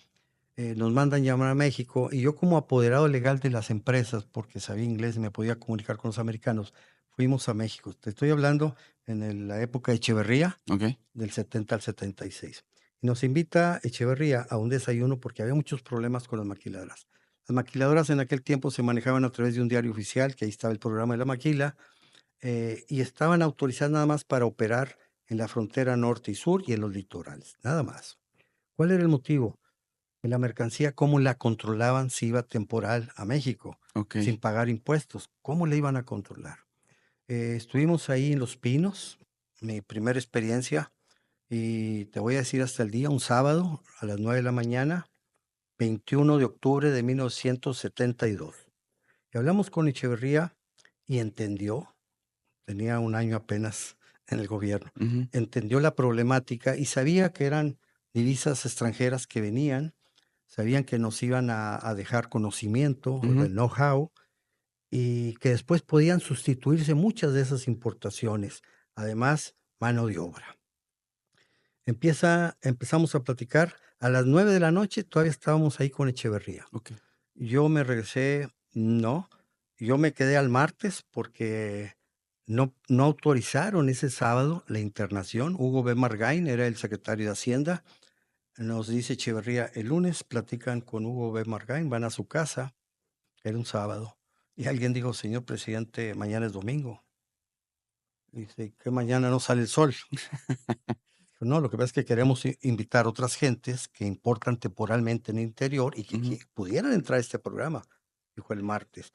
Nos mandan llamar a México y yo como apoderado legal de las empresas, porque sabía inglés y me podía comunicar con los americanos, fuimos a México. Te estoy hablando la época de Echeverría, Okey. del 70 al 76. Y nos invita Echeverría a un desayuno porque había muchos problemas con las maquiladoras. Las maquiladoras en aquel tiempo se manejaban a través de un diario oficial, que ahí estaba el programa de la maquila, y estaban autorizadas nada más para operar en la frontera norte y sur y en los litorales, nada más. ¿Cuál era el motivo? Que la mercancía, ¿cómo la controlaban si iba temporal a México sin Okey. pagar impuestos? ¿Cómo le iban a controlar? Estuvimos ahí en Los Pinos, mi primera experiencia, y te voy a decir hasta el día, un sábado a las 9 de la mañana, 21 de octubre de 1972. Y hablamos con Echeverría y entendió, tenía un año apenas en el gobierno, Ujú. entendió la problemática y sabía que eran divisas extranjeras que venían, sabían que nos iban a dejar conocimiento, Ujú. el know-how, y que después podían sustituirse muchas de esas importaciones, además, mano de obra. Empezamos a platicar, a las 9 de la noche todavía estábamos ahí con Echeverría. Okey. Yo me regresé, no, yo me quedé al martes porque no autorizaron ese sábado la internación. Hugo B. Margain era el secretario de Hacienda. Nos dice Echeverría, el lunes platican con Hugo B. Margain, van a su casa, era un sábado. Y alguien dijo, señor presidente, mañana es domingo. Dice, que mañana no sale el sol. Dijo, no, lo que pasa es que queremos invitar otras gentes que importan temporalmente en el interior y que Ujú. pudieran entrar a este programa, dijo el martes.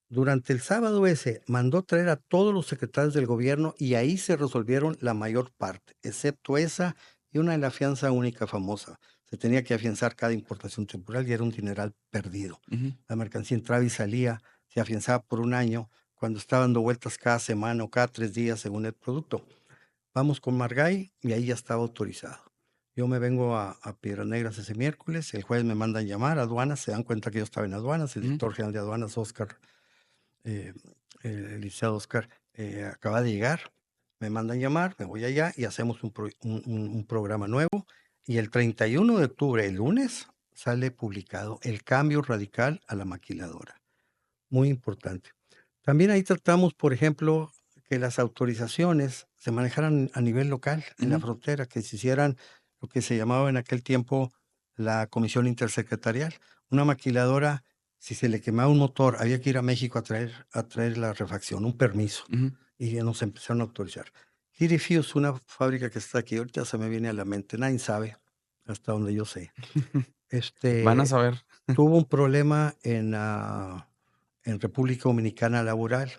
Durante el sábado ese, mandó traer a todos los secretarios del gobierno y ahí se resolvieron la mayor parte, excepto esa y una de la fianza única famosa. Se tenía que afianzar cada importación temporal y era un dineral perdido. Ujú. La mercancía entraba y salía, se afianzaba por un año, cuando estaba dando vueltas cada semana o cada 3 días según el producto. Vamos con Margay y ahí ya estaba autorizado. Yo me vengo a Piedras Negras ese miércoles, el jueves me mandan llamar a aduanas, se dan cuenta que yo estaba en aduanas, el Ujú. director general de aduanas, Oscar, eh, el licenciado Oscar, acaba de llegar, me mandan llamar, me voy allá y hacemos un programa nuevo. Y el 31 de octubre, el lunes, sale publicado el cambio radical a la maquiladora. Muy importante. También ahí tratamos, por ejemplo, que las autorizaciones se manejaran a nivel local, en la Ujú. frontera, que se hicieran lo que se llamaba en aquel tiempo la comisión intersecretarial. Una maquiladora, si se le quemaba un motor, había que ir a México a traer la refacción, un permiso, Ujú. y ya nos empezaron a autorizar. Kitty Fuse, una fábrica que está aquí, ahorita se me viene a la mente, nadie sabe, hasta donde yo sé. Van a Este, saber. tuvo un problema en República Dominicana laboral,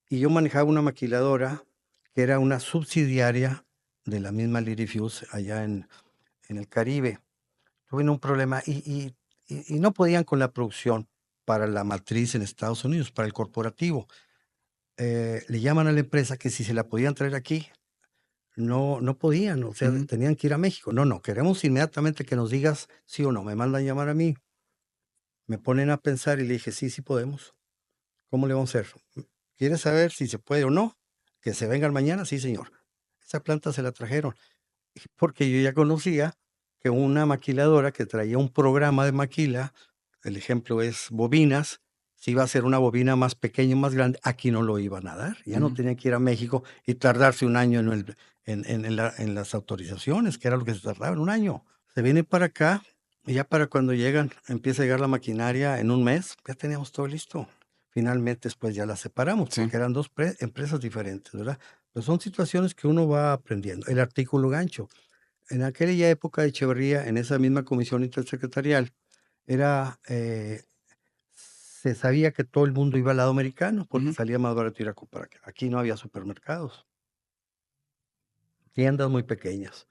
y yo manejaba una maquiladora que era una subsidiaria de la misma Fuse allá en el Caribe. Tuvieron un problema y no podían con la producción para la matriz en Estados Unidos, para el corporativo. Le llaman a la empresa que si se la podían traer aquí, no podían, o sea, Ujú. tenían que ir a México. No, no, queremos inmediatamente que nos digas sí o no. Me mandan llamar a mí, me ponen a pensar y le dije: "Sí, sí podemos". ¿Cómo le vamos a hacer? ¿Quieres saber si se puede o no? ¿Que se vengan mañana? Sí, señor. Esa planta se la trajeron, porque yo ya conocía que una maquiladora que traía un programa de maquila, el ejemplo es bobinas, si iba a ser una bobina más pequeña o más grande, aquí no lo iban a dar. Ya no Ujú. tenían que ir a México y tardarse un año en las autorizaciones, que era lo que se tardaba, en un año. Se viene para acá y ya para cuando llegan, empieza a llegar la maquinaria en un mes, ya teníamos todo listo. Finalmente, después ya las separamos, Sí. porque eran 2 empresas diferentes, ¿verdad? Pero son situaciones que uno va aprendiendo. El artículo gancho. En aquella época de Echeverría, en esa misma comisión intersecretarial, era se sabía que todo el mundo iba al lado americano, porque Ujú, salía más barato ir a comprar acá. Aquí no había supermercados, tiendas muy pequeñas,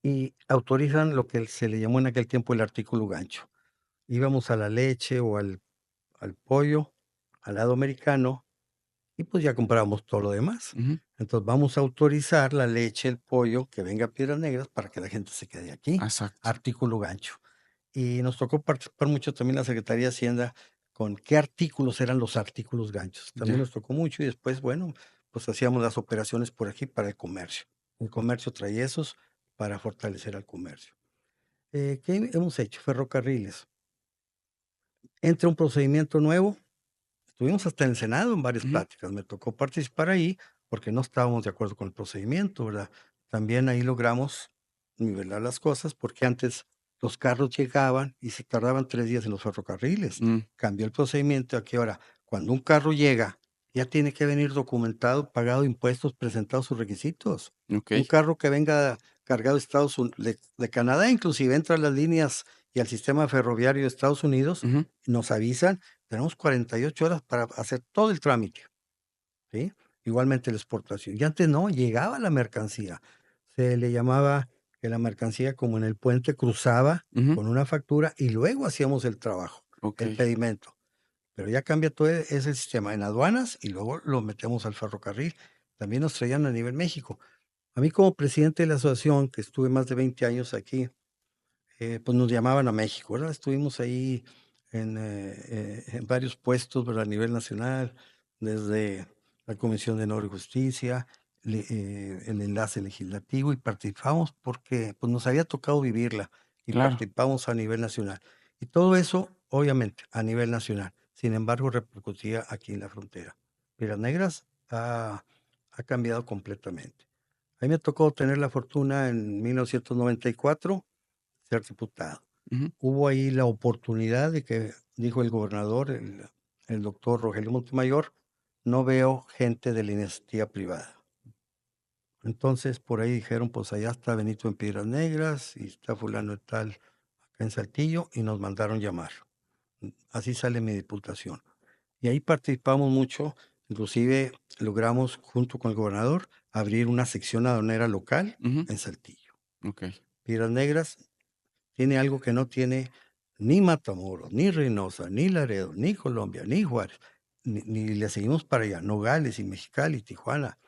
y autorizan lo que se le llamó en aquel tiempo el artículo gancho. Íbamos a la leche o al pollo, al lado americano, y pues ya comprábamos todo lo demás. ujú. Entonces, vamos a autorizar la leche, el pollo, que venga a Piedras Negras para que la gente se quede aquí. Exacto. Artículo gancho. Y nos tocó participar mucho también la Secretaría de Hacienda con qué artículos eran los artículos ganchos. También Ya. nos tocó mucho y después, bueno, pues hacíamos las operaciones por aquí para el comercio. El comercio traía esos para fortalecer al comercio. ¿Qué hemos hecho? Ferrocarriles. Entra un procedimiento nuevo. Estuvimos hasta en el Senado en varias Ujú, pláticas. Me tocó participar ahí porque no estábamos de acuerdo con el procedimiento, ¿verdad? También ahí logramos nivelar las cosas porque antes los carros llegaban y se tardaban 3 días en los ferrocarriles. mm, Cambió el procedimiento aquí ahora. Cuando un carro llega, ya tiene que venir documentado, pagado impuestos, presentado sus requisitos. Un okey. carro que venga cargado de de Canadá, inclusive entra a las líneas y al sistema ferroviario de Estados Unidos, Ujú, nos avisan, tenemos 48 horas para hacer todo el trámite, ¿sí? Igualmente la exportación. Y antes no, llegaba la mercancía. Se le llamaba que la mercancía, como en el puente, cruzaba ujú, con una factura y luego hacíamos el trabajo, el okey. pedimento. Pero ya cambia todo ese sistema en aduanas y luego lo metemos al ferrocarril. También nos traían a nivel México. A mí como presidente de la asociación, que estuve más de 20 años aquí, pues nos llamaban a México, ¿verdad? Estuvimos ahí en varios puestos, ¿verdad? A nivel nacional, desde la Comisión de Honor y Justicia, el enlace legislativo, y participamos porque pues, nos había tocado vivirla y Claro. participamos a nivel nacional. Y todo eso, obviamente, a nivel nacional. Sin embargo, repercutía aquí en la frontera. Piedras Negras ha cambiado completamente. A mí me tocó tener la fortuna en 1994 ser diputado. Ujú, Hubo ahí la oportunidad de que, dijo el gobernador, el doctor Rogelio Montemayor, no veo gente de la iniciativa privada. Entonces, por ahí dijeron, pues allá está Benito en Piedras Negras y está fulano de tal acá en Saltillo y nos mandaron llamar. Así sale mi diputación. Y ahí participamos mucho, inclusive logramos, junto con el gobernador, abrir una sección aduanera local ujú, en Saltillo. okey. Piedras Negras tiene algo que no tiene ni Matamoros, ni Reynosa, ni Laredo, ni Colombia, ni Juárez, ni le seguimos para allá, Nogales y Mexicali, Tijuana.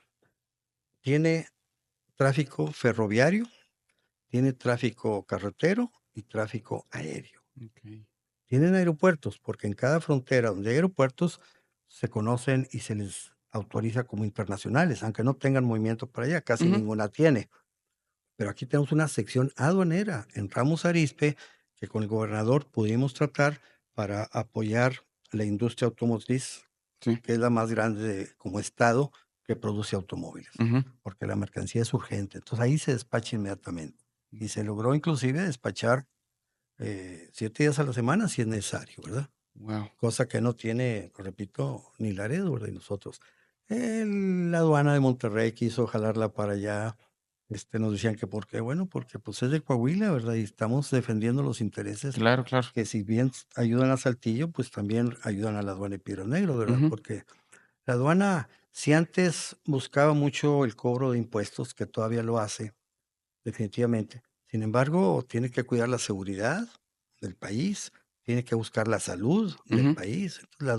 Tiene tráfico ferroviario, tiene tráfico carretero y tráfico aéreo. Okey. Tienen aeropuertos, porque en cada frontera donde hay aeropuertos se conocen y se les autoriza como internacionales, aunque no tengan movimiento para allá, casi Ujú, ninguna tiene. Pero aquí tenemos una sección aduanera en Ramos Arizpe que con el gobernador pudimos tratar para apoyar la industria automotriz, sí. que es la más grande como estado que produce automóviles, Ujú, porque la mercancía es urgente. Entonces ahí se despacha inmediatamente. Y se logró inclusive despachar 7 días a la semana si es necesario, ¿verdad? guau. Cosa que no tiene, repito, ni Laredo, ¿verdad? Y nosotros. La aduana de Monterrey quiso jalarla para allá. Nos decían que por qué, bueno, porque pues es de Coahuila, ¿verdad? Y estamos defendiendo los intereses Claro, claro. que si bien ayudan a Saltillo, pues también ayudan a la aduana de Piedras Negro, ¿verdad? Ujú, Porque la aduana, si antes buscaba mucho el cobro de impuestos, que todavía lo hace, definitivamente. Sin embargo, tiene que cuidar la seguridad del país, tiene que buscar la salud del ujú, país. Entonces, la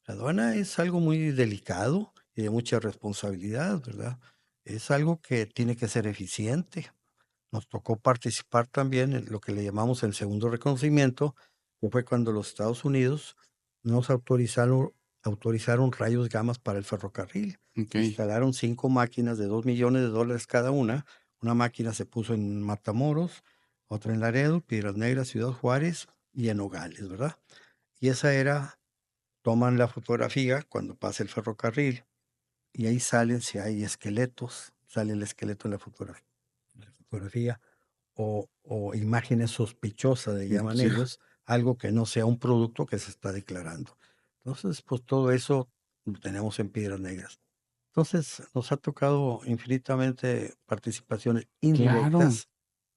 aduana es algo muy delicado y de mucha responsabilidad, ¿verdad? Es algo que tiene que ser eficiente. Nos tocó participar también en lo que le llamamos el segundo reconocimiento, que fue cuando los Estados Unidos nos autorizaron rayos gamas para el ferrocarril. okey. Instalaron 5 máquinas de $2 millones cada una. Una máquina se puso en Matamoros, otra en Laredo, Piedras Negras, Ciudad Juárez y en Nogales, ¿verdad? Y esa era, toman la fotografía cuando pasa el ferrocarril y ahí salen si hay esqueletos, sale el esqueleto en la fotografía o imágenes sospechosas, le llaman Ya, ellos, algo que no sea un producto que se está declarando. Entonces, pues todo eso lo tenemos en Piedras Negras. Entonces, nos ha tocado infinitamente participaciones claro. indirectas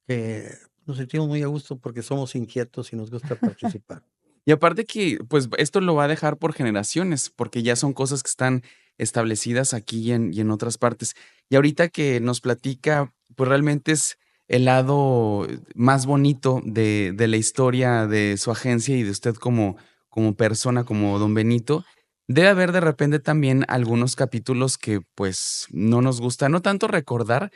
que nos sentimos muy a gusto porque somos inquietos y nos gusta participar. Y aparte que, pues, esto lo va a dejar por generaciones, porque ya son cosas que están establecidas aquí y en otras partes. Y ahorita que nos platica, pues, realmente es el lado más bonito de la historia de su agencia y de usted como persona, como don Benito. Debe haber de repente también algunos capítulos que, pues, no nos gusta, no tanto recordar,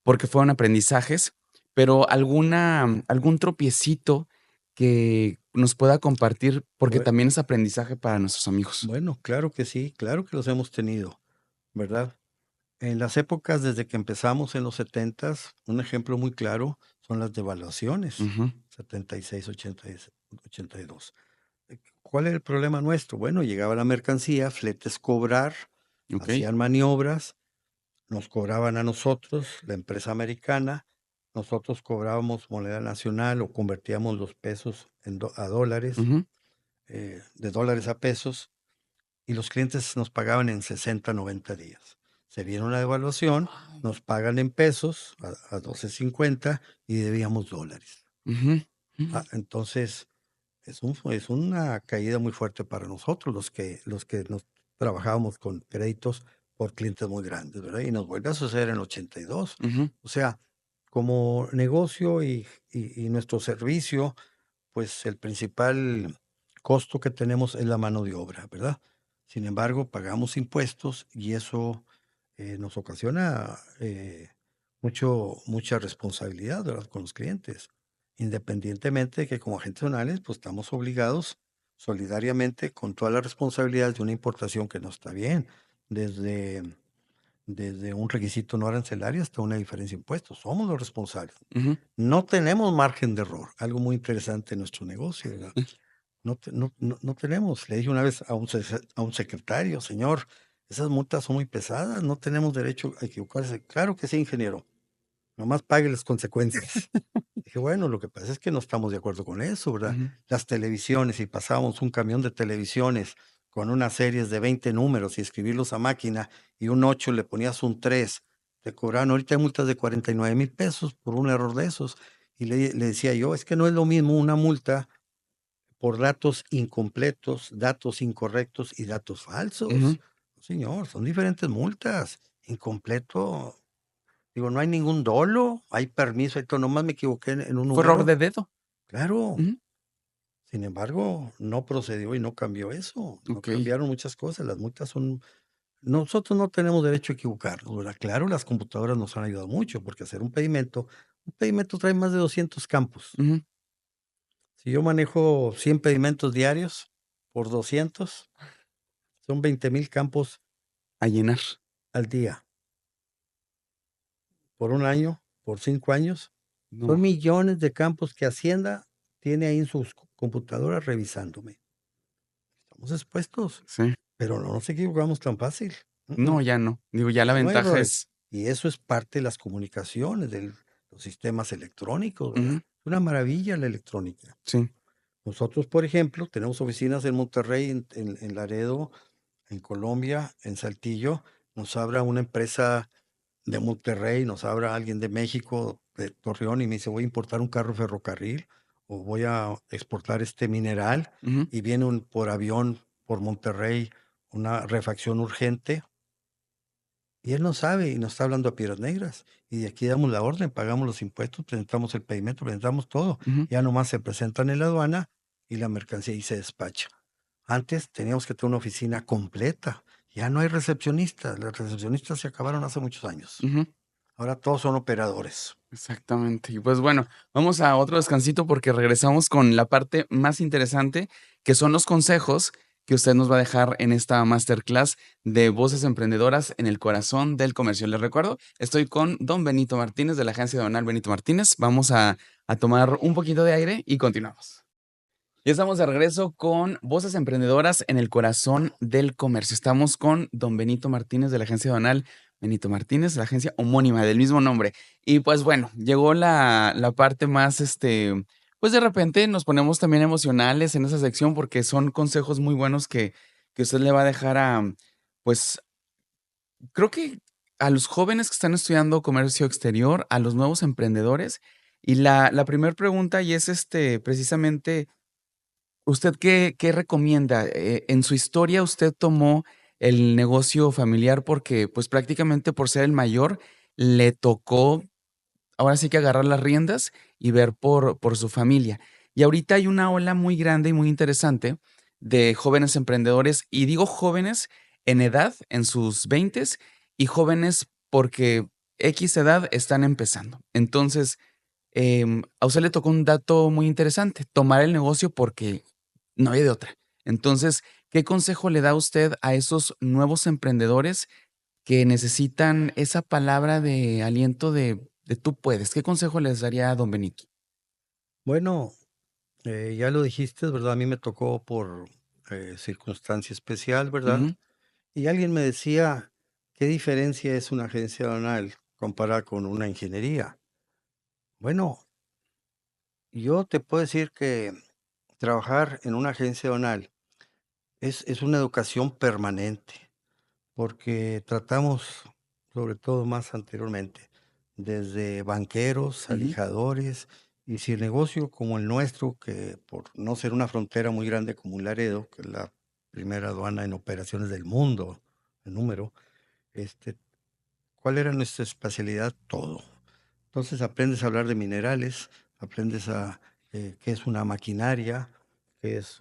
porque fueron aprendizajes, pero algún tropiecito que nos pueda compartir, porque Bue también es aprendizaje para nuestros amigos. bueno, claro que sí, claro que los hemos tenido, ¿verdad? En las épocas desde que empezamos en los 70s, un ejemplo muy claro son las devaluaciones, Ujú, 76, 82. ¿Cuál era el problema nuestro? Bueno, llegaba la mercancía, fletes cobrar, okey, hacían maniobras, nos cobraban a nosotros, la empresa americana, nosotros cobrábamos moneda nacional o convertíamos los pesos a dólares, ujú. de dólares a pesos, y los clientes nos pagaban en 60, 90 días. Se viene una devaluación, Guau. nos pagan en pesos a 12.50 y debíamos dólares. Ujú, ujú, Entonces, es una caída muy fuerte para nosotros, los que nos trabajábamos con créditos por clientes muy grandes, ¿verdad? Y nos vuelve a suceder en el 82. ujú, O sea, como negocio y nuestro servicio, pues el principal costo que tenemos es la mano de obra, ¿verdad? Sin embargo, pagamos impuestos y eso nos ocasiona mucha responsabilidad, ¿verdad? Con los clientes. Independientemente de que como agentes zonales, pues estamos obligados solidariamente con todas las responsabilidades de una importación que no está bien, desde, desde un requisito no arancelario hasta una diferencia de impuestos. Somos los responsables. ujú. No tenemos margen de error, algo muy interesante en nuestro negocio, ¿verdad? No tenemos. Le dije una vez a un secretario, señor, esas multas son muy pesadas, no tenemos derecho a equivocarse. Claro que sí, ingeniero, nomás pague las consecuencias. Dije, bueno, lo que pasa es que no estamos de acuerdo con eso, ¿verdad? Ujú, Las televisiones, si pasábamos un camión de televisiones con unas series de 20 números y escribirlos a máquina y un 8 le ponías un 3, te cobraban, ahorita hay multas de 49,000 pesos por un error de esos. Y le decía yo, es que no es lo mismo una multa por datos incompletos, datos incorrectos y datos falsos. ujú. No, señor, son diferentes multas. Incompleto, digo, no hay ningún dolo, hay permiso, hay todo, nomás me equivoqué en un Fue error número. de dedo. Claro, Ujú, sin embargo, no procedió y no cambió eso, no okey. cambiaron muchas cosas, las multas son nosotros no tenemos derecho a equivocarnos, ¿verdad? Claro, las computadoras nos han ayudado mucho, porque hacer un pedimento trae más de 200 campos. Ujú. Si yo manejo 100 pedimentos diarios por 200, son 20,000 campos A llenar. al día, por un año, por 5 años, No, son millones de campos que Hacienda tiene ahí en sus computadoras revisándome. Estamos expuestos. sí. Pero no nos equivocamos tan fácil. No, ya no. Digo, ya la Ya no hay ventaja errores. es Y eso es parte de las comunicaciones, de los sistemas electrónicos, ¿verdad? ujú, Es una maravilla la electrónica. sí. Nosotros, por ejemplo, tenemos oficinas en Monterrey, en Laredo, en Colombia, en Saltillo. Nos abra una empresa de Monterrey, nos abra alguien de México, de Torreón, y me dice, voy a importar un carro ferrocarril o voy a exportar este mineral Ujú, y viene por avión por Monterrey una refacción urgente y él no sabe y nos está hablando a piedras negras. Y de aquí damos la orden, pagamos los impuestos, presentamos el pedimento, presentamos todo. ujú. Ya nomás se presentan en la aduana y la mercancía ahí se despacha. Antes teníamos que tener una oficina completa. Ya no hay recepcionistas. Los recepcionistas se acabaron hace muchos años. Ujú, Ahora todos son operadores. exactamente. Y pues bueno, vamos a otro descansito porque regresamos con la parte más interesante, que son los consejos que usted nos va a dejar en esta masterclass de voces emprendedoras en el corazón del comercio. Les recuerdo, estoy con don Benito Martínez de la agencia aduanal Benito Martínez. Vamos a tomar un poquito de aire y continuamos. Ya estamos de regreso con Voces Emprendedoras en el corazón del comercio. Estamos con don Benito Martínez de la agencia aduanal Benito Martínez, la agencia homónima del mismo nombre. Y pues bueno, llegó la parte más, pues de repente nos ponemos también emocionales en esa sección porque son consejos muy buenos que usted le va a dejar pues creo que a los jóvenes que están estudiando comercio exterior, a los nuevos emprendedores. Y la primera pregunta y es precisamente ¿Usted qué recomienda? En su historia, usted tomó el negocio familiar porque, pues, prácticamente por ser el mayor, le tocó, ahora sí que agarrar las riendas y ver por su familia. Y ahorita hay una ola muy grande y muy interesante de jóvenes emprendedores, y digo jóvenes en edad, en sus veintes, y jóvenes porque equis edad están empezando. Entonces, a usted le tocó un dato muy interesante, tomar el negocio porque no hay de otra. Entonces, ¿qué consejo le da usted a esos nuevos emprendedores que necesitan esa palabra de aliento de tú puedes? ¿Qué consejo les daría a don Benito? Bueno, ya lo dijiste, ¿verdad? A mí me tocó por circunstancia especial, ¿verdad? Ujú, Y alguien me decía, ¿qué diferencia es una agencia aduanal comparada con una ingeniería? Bueno, yo te puedo decir que trabajar en una agencia aduanal es una educación permanente, porque tratamos, sobre todo más anteriormente, desde banqueros, ujú, alijadores, y si el negocio como el nuestro, que por no ser una frontera muy grande como un Laredo, que es la primera aduana en operaciones del mundo, en número, este, ¿cuál era nuestra especialidad? Todo. Entonces aprendes a hablar de minerales, aprendes a qué es una maquinaria, qué es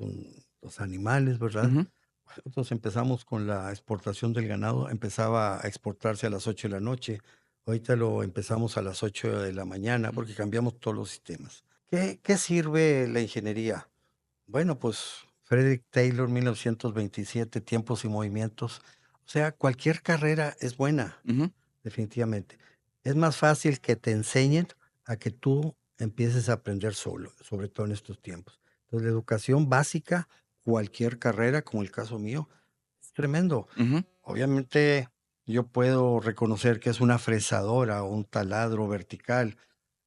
los animales, ¿verdad? ujú, Nosotros empezamos con la exportación del ganado, empezaba a exportarse a las 8 de la noche, ahorita lo empezamos a las 8 de la mañana porque cambiamos todos los sistemas. ¿Qué sirve la ingeniería? Bueno, pues Frederick Taylor, 1927, Tiempos y Movimientos. O sea, cualquier carrera es buena, ujú, definitivamente. Es más fácil que te enseñen a que tú empieces a aprender solo, sobre todo en estos tiempos. Entonces, la educación básica, cualquier carrera, como el caso mío, es tremendo. ujú, Obviamente, yo puedo reconocer que es una fresadora o un taladro vertical,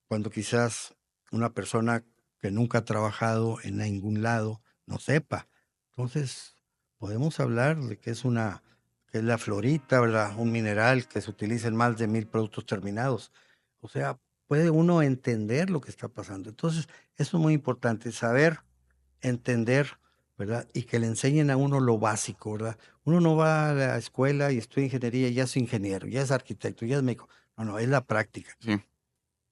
cuando quizás una persona que nunca ha trabajado en ningún lado no sepa. Entonces, podemos hablar de que es la florita, ¿verdad? Un mineral que se utiliza en más de 1000 productos terminados. O sea, puede uno entender lo que está pasando. Entonces, eso es muy importante, saber entender, ¿verdad? Y que le enseñen a uno lo básico, ¿verdad? Uno no va a la escuela y estudia ingeniería y ya es ingeniero, ya es arquitecto, ya es médico. No, no, es la práctica. sí,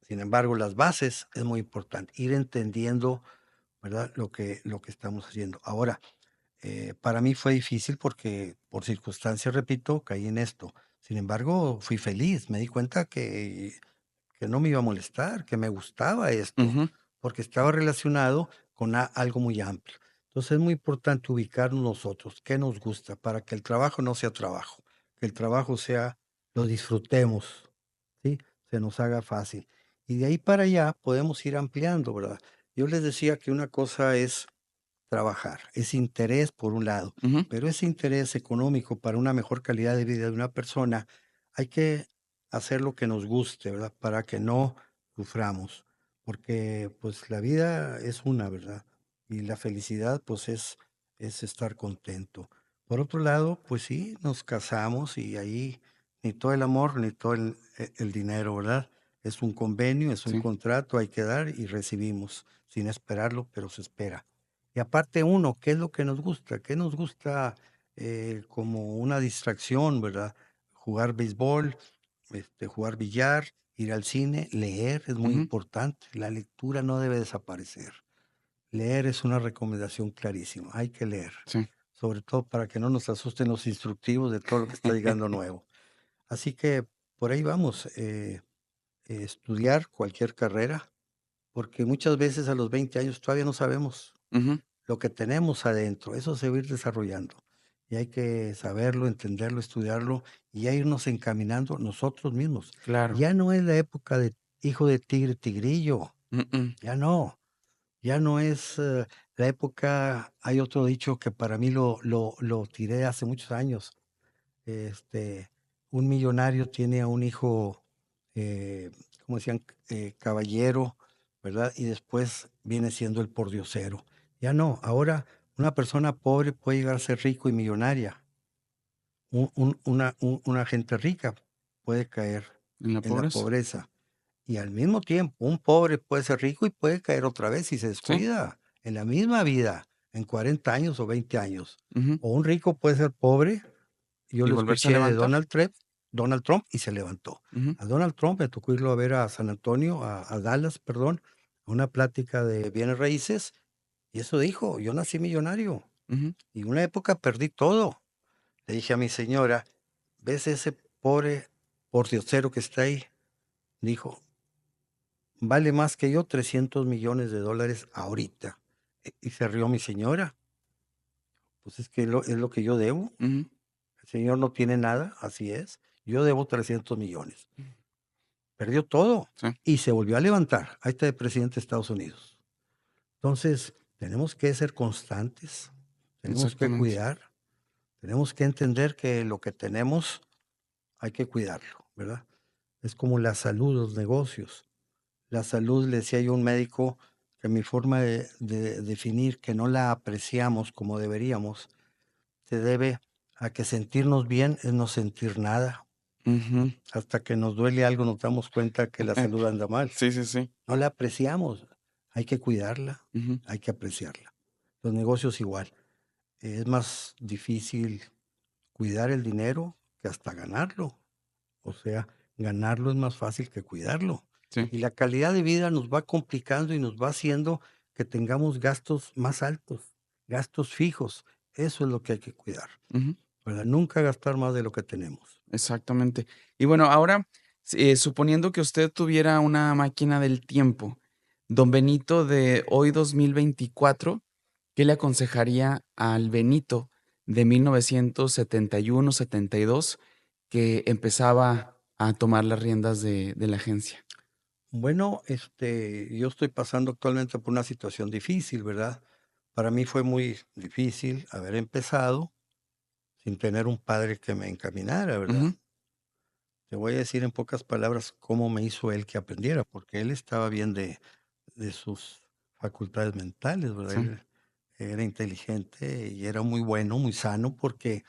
Sin embargo, las bases es muy importante, ir entendiendo, ¿verdad? Lo que estamos haciendo. Ahora, para mí fue difícil porque por circunstancias, repito, caí en esto. Sin embargo, fui feliz, me di cuenta que no me iba a molestar, que me gustaba esto, ujú, porque estaba relacionado con algo muy amplio. Entonces es muy importante ubicarnos nosotros, qué nos gusta, para que el trabajo no sea trabajo, que el trabajo sea, lo disfrutemos, ¿sí? Se nos haga fácil. Y de ahí para allá podemos ir ampliando, ¿verdad? Yo les decía que una cosa es trabajar, es interés por un lado, ujú, pero ese interés económico para una mejor calidad de vida de una persona, hay que hacer lo que nos guste, ¿verdad? Para que no suframos, porque pues la vida es una, ¿verdad? Y la felicidad pues es estar contento. Por otro lado, pues sí, nos casamos y ahí ni todo el amor ni todo el dinero, ¿verdad? Es un convenio, es un sí, contrato, hay que dar y recibimos, sin esperarlo, pero se espera. Y aparte uno, ¿qué es lo que nos gusta? ¿Qué nos gusta como una distracción, ¿verdad? Jugar béisbol, jugar billar, ir al cine, leer es muy ujú, importante. La lectura no debe desaparecer. Leer es una recomendación clarísima. Hay que leer, sí. sobre todo para que no nos asusten los instructivos de todo lo que está llegando nuevo. Así que por ahí vamos, estudiar cualquier carrera, porque muchas veces a los 20 años todavía no sabemos Ujú, lo que tenemos adentro, eso se va a ir desarrollando. Y hay que saberlo, entenderlo, estudiarlo y ya irnos encaminando nosotros mismos. claro. Ya no es la época de hijo de tigre, tigrillo, Mm, ya no, ya no es la época, hay otro dicho que para mí lo tiré hace muchos años. Este, un millonario tiene a un hijo, como decían, caballero, ¿verdad? Y después viene siendo el pordiosero. Ya no, ahora una persona pobre puede llegar a ser rico y millonaria. Una gente rica puede caer en la en la pobreza. pobreza. Y al mismo tiempo, un pobre puede ser rico y puede caer otra vez si se Sí, descuida en la misma vida. en 40 años o 20 años. Ujú. O un rico puede ser pobre. Yo ¿Y lo volverse a escuché de levantar? Donald Trump y se levantó. Ujú, A Donald Trump me tocó irlo a ver a San Antonio, a Dallas, perdón, a una plática de bienes raíces, y eso dijo: "Yo nací millonario ujú, y en una época perdí todo". Le dije a mi señora: "¿Ves ese pobre pordiosero que está ahí?". Dijo: "Vale más que yo, $300 millones ahorita". Y se rió mi señora. Pues es que es lo que yo debo. ujú. El señor no tiene nada, así es. Yo debo 300 millones. Perdió todo Sí, y se volvió a levantar. Ahí está el presidente de Estados Unidos. Entonces, tenemos que ser constantes, tenemos que exactamente. cuidar, tenemos que entender que lo que tenemos hay que cuidarlo, ¿verdad? Es como la salud, los negocios. La salud, le decía yo a un médico, que mi forma de definir que no la apreciamos como deberíamos, se debe a que sentirnos bien es no sentir nada. Ujú. Hasta que nos duele algo nos damos cuenta que la salud anda mal. Sí, sí, sí. No la apreciamos, hay que cuidarla, Ujú. hay que apreciarla. Los negocios igual. Es más difícil cuidar el dinero que hasta ganarlo. O sea, ganarlo es más fácil que cuidarlo. Sí. Y la calidad de vida nos va complicando y nos va haciendo que tengamos gastos más altos, gastos fijos. Eso es lo que hay que cuidar, Ujú. ¿verdad? Nunca gastar más de lo que tenemos. Exactamente. Y bueno, ahora, suponiendo que usted tuviera una máquina del tiempo, don Benito de hoy 2024, ¿qué le aconsejaría al Benito de 1971, 72, que empezaba a tomar las riendas de la agencia? Bueno, yo estoy pasando actualmente por una situación difícil, ¿verdad? Para mí fue muy difícil haber empezado sin tener un padre que me encaminara, ¿verdad? Ujú, Te voy a decir en pocas palabras cómo me hizo él que aprendiera, porque él estaba bien de sus facultades mentales, ¿verdad? sí, Él era inteligente y era muy bueno, muy sano, porque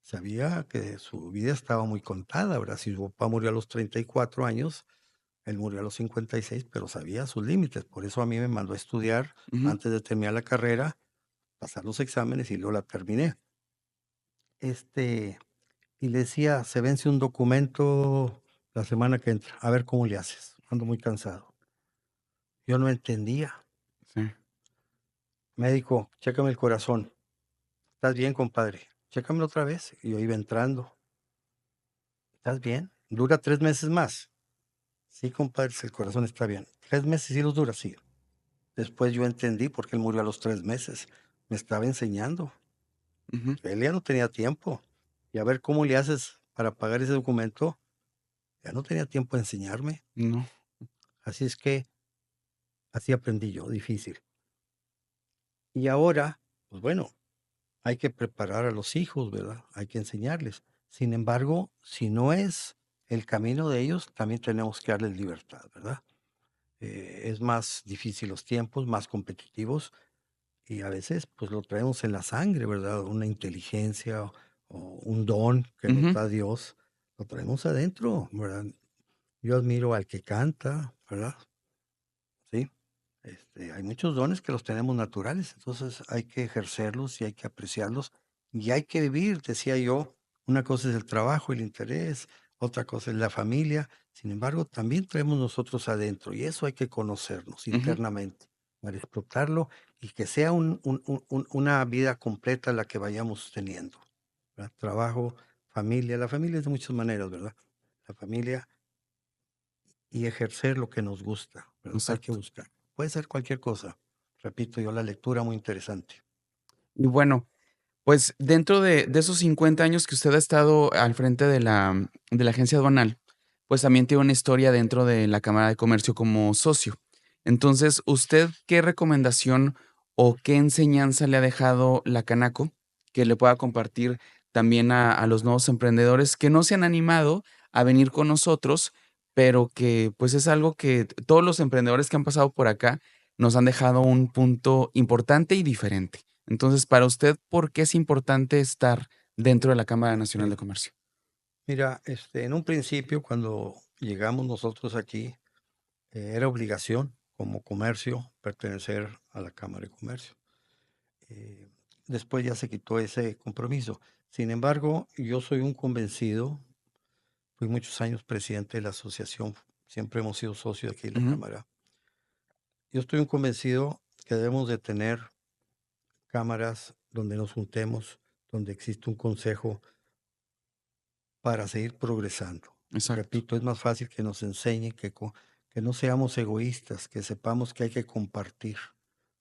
sabía que su vida estaba muy contada, ¿verdad? Si su papá murió a los 34 años, él murió a los 56, pero sabía sus límites. Por eso a mí me mandó a estudiar ujú, antes de terminar la carrera, pasar los exámenes y luego la terminé. Este, y le decía: "Se vence un documento la semana que entra, a ver cómo le haces. Ando muy cansado". Yo no entendía. sí, "Médico, chécame el corazón. ¿Estás bien, compadre? Chécamelo otra vez". Y yo iba entrando. "¿Estás bien? ¿Dura 3 meses más?". "Sí, compadre, si el corazón está bien". "¿3 meses sí los dura?". "Sí". Después yo entendí por qué él murió a los 3 meses. Me estaba enseñando. ujú, Él ya no tenía tiempo. Y a ver cómo le haces para pagar ese documento, ya no tenía tiempo de enseñarme. no, Así es que así aprendí yo, difícil. Y ahora, pues bueno, hay que preparar a los hijos, ¿verdad? Hay que enseñarles. Sin embargo, si no es el camino de ellos, también tenemos que darles libertad, ¿verdad? Es más difícil los tiempos, más competitivos, y a veces pues lo traemos en la sangre, ¿verdad? Una inteligencia o un don que nos ujú, da Dios, lo traemos adentro, ¿verdad? Yo admiro al que canta, ¿verdad? Sí. Hay muchos dones que los tenemos naturales, entonces hay que ejercerlos y hay que apreciarlos y hay que vivir, decía yo. Una cosa es el trabajo, el interés, otra cosa es la familia. Sin embargo, también traemos nosotros adentro y eso hay que conocernos ujú. internamente para explotarlo y que sea una vida completa la que vayamos teniendo, ¿verdad? Trabajo, familia. La familia es de muchas maneras, ¿verdad? La familia y ejercer lo que nos gusta, ¿verdad? Hay que Exacto. buscar. Puede ser cualquier cosa. Repito yo, la lectura muy interesante. Y bueno, pues dentro de esos 50 años que usted ha estado al frente de la agencia aduanal, pues también tiene una historia dentro de la Cámara de Comercio como socio. Entonces, ¿usted qué recomendación o qué enseñanza le ha dejado la Canaco que le pueda compartir también a los nuevos emprendedores que no se han animado a venir con nosotros, pero que pues es algo que todos los emprendedores que han pasado por acá nos han dejado un punto importante y diferente? Entonces, para usted, ¿por qué es importante estar dentro de la Cámara Nacional Sí. de Comercio? Mira, en un principio, cuando llegamos nosotros aquí, era obligación como comercio pertenecer a la Cámara de Comercio. Eh, Después ya se quitó ese compromiso. Sin embargo, yo soy un convencido, fui muchos años presidente de la asociación, siempre hemos sido socios aquí en la Ujú. Cámara. Yo estoy un convencido que debemos de tener cámaras donde nos juntemos, donde existe un consejo para seguir progresando. Exacto. Repito, es más fácil que nos enseñen, que no seamos egoístas, que sepamos que hay que compartir.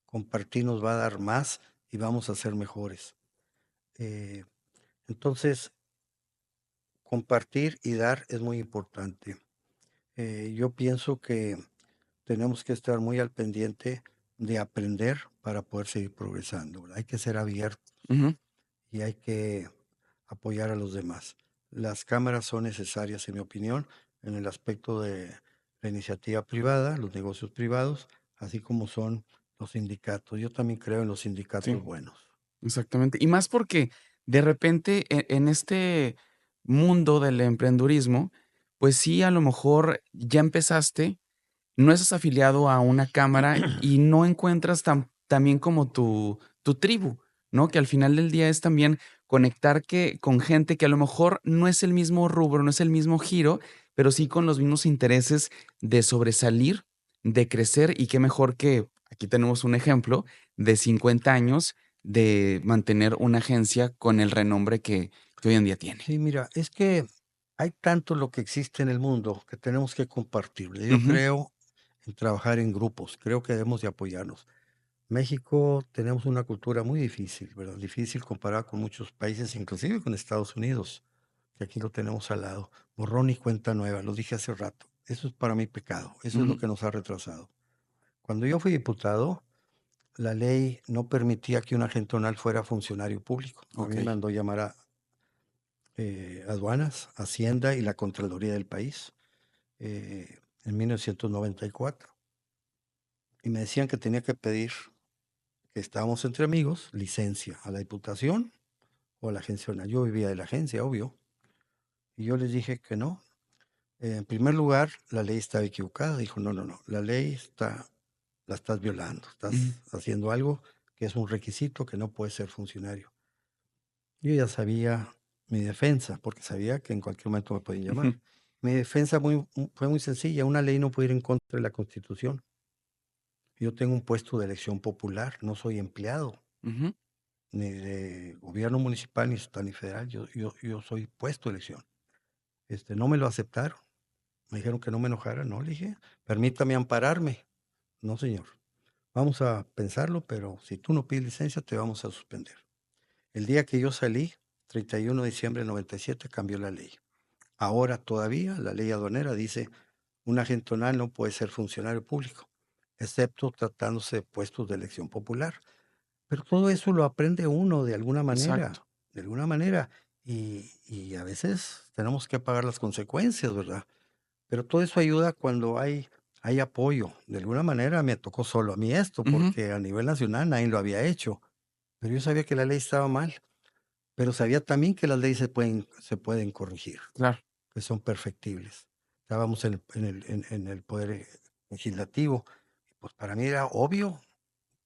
Compartir nos va a dar más y vamos a ser mejores. Eh, entonces, compartir y dar es muy importante. Yo pienso que tenemos que estar muy al pendiente de aprender para poder seguir progresando, ¿verdad? Hay que ser abiertos Ujú. y hay que apoyar a los demás. Las cámaras son necesarias, en mi opinión, en el aspecto de la iniciativa privada, los negocios privados, así como son los sindicatos. Yo también creo en los Sí. sindicatos buenos. Exactamente. Y más porque de repente en este mundo del emprendurismo, pues sí, a lo mejor ya empezaste, no estás afiliado a una cámara y no encuentras también como tu tribu, ¿no? Que al final del día es también conectar con gente que a lo mejor no es el mismo rubro, no es el mismo giro, pero sí con los mismos intereses de sobresalir, de crecer y qué mejor que aquí tenemos un ejemplo de 50 años de mantener una agencia con el renombre que hoy en día tiene. Sí, mira, es que hay tanto lo que existe en el mundo que tenemos que compartirlo. Yo Ujú. creo en trabajar en grupos, creo que debemos de apoyarnos. México tenemos una cultura muy difícil, ¿verdad? Difícil comparada con muchos países, inclusive con Estados Unidos, que aquí lo tenemos al lado. Borrón y cuenta nueva, lo dije hace rato. Eso es para mí pecado, eso es lo Ujú. que nos ha retrasado. Cuando yo fui diputado, la ley no permitía que un agente aduanal fuera funcionario público. A mí me Okey. mandó llamar a aduanas, Hacienda y la Contraloría del país en 1994. Y me decían que tenía que pedir, que estábamos entre amigos, licencia a la Diputación o a la agencia aduanal. Yo vivía de la agencia, obvio. Y yo les dije que no. En primer lugar, la ley estaba equivocada. Dijo, no, no, no, la ley la estás violando. Ujú. Estás haciendo algo que es un requisito que no puedes ser funcionario. Yo ya sabía mi defensa, porque sabía que en cualquier momento me podían llamar. Ujú. Mi defensa fue muy sencilla. Una ley no puede ir en contra de la Constitución. Yo tengo un puesto de elección popular, no soy empleado Ujú. ni de gobierno municipal, ni estatal, ni federal. Yo soy puesto de elección. No me lo aceptaron. Me dijeron que no me enojara. No, le dije, permítame ampararme. No, señor. Vamos a pensarlo, pero si tú no pides licencia, te vamos a suspender. El día que yo salí, 31 de diciembre del 97, cambió la ley. Ahora todavía la ley aduanera dice, un agente aduanal no puede ser funcionario público, excepto tratándose de puestos de elección popular. Pero todo eso lo aprende uno Exacto. de alguna manera, y a veces tenemos que pagar las consecuencias, ¿verdad? Pero todo eso ayuda cuando hay apoyo. De alguna manera me tocó solo a mí esto, Ujú. porque a nivel nacional nadie lo había hecho. Pero yo sabía que la ley estaba mal, pero sabía también que las leyes se pueden corregir, Claro. que son perfectibles. Estábamos en el poder legislativo. Pues para mí era obvio,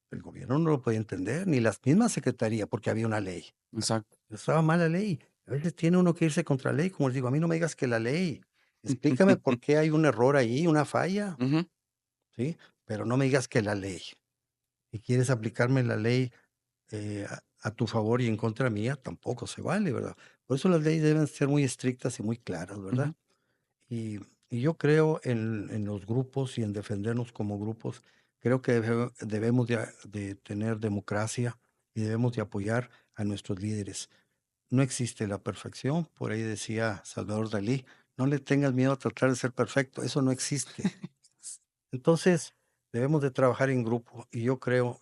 el gobierno no lo podía entender, ni las mismas secretarías, porque había una ley. Exacto. Estaba mal la ley. A veces tiene uno que irse contra la ley, como les digo, a mí no me digas que la ley. Explícame por qué hay un error ahí, una falla, Ujú. ¿sí? Pero no me digas que la ley. Y quieres aplicarme la ley a tu favor y en contra mía, tampoco se vale, ¿verdad? Por eso las leyes deben ser muy estrictas y muy claras, ¿verdad? Ujú. Y, y yo creo en los grupos y en defendernos como grupos. Creo que debemos de tener democracia y debemos de apoyar a nuestros líderes. No existe la perfección, por ahí decía Salvador Dalí, no le tengas miedo a tratar de ser perfecto, eso no existe. Entonces, debemos de trabajar en grupo y yo creo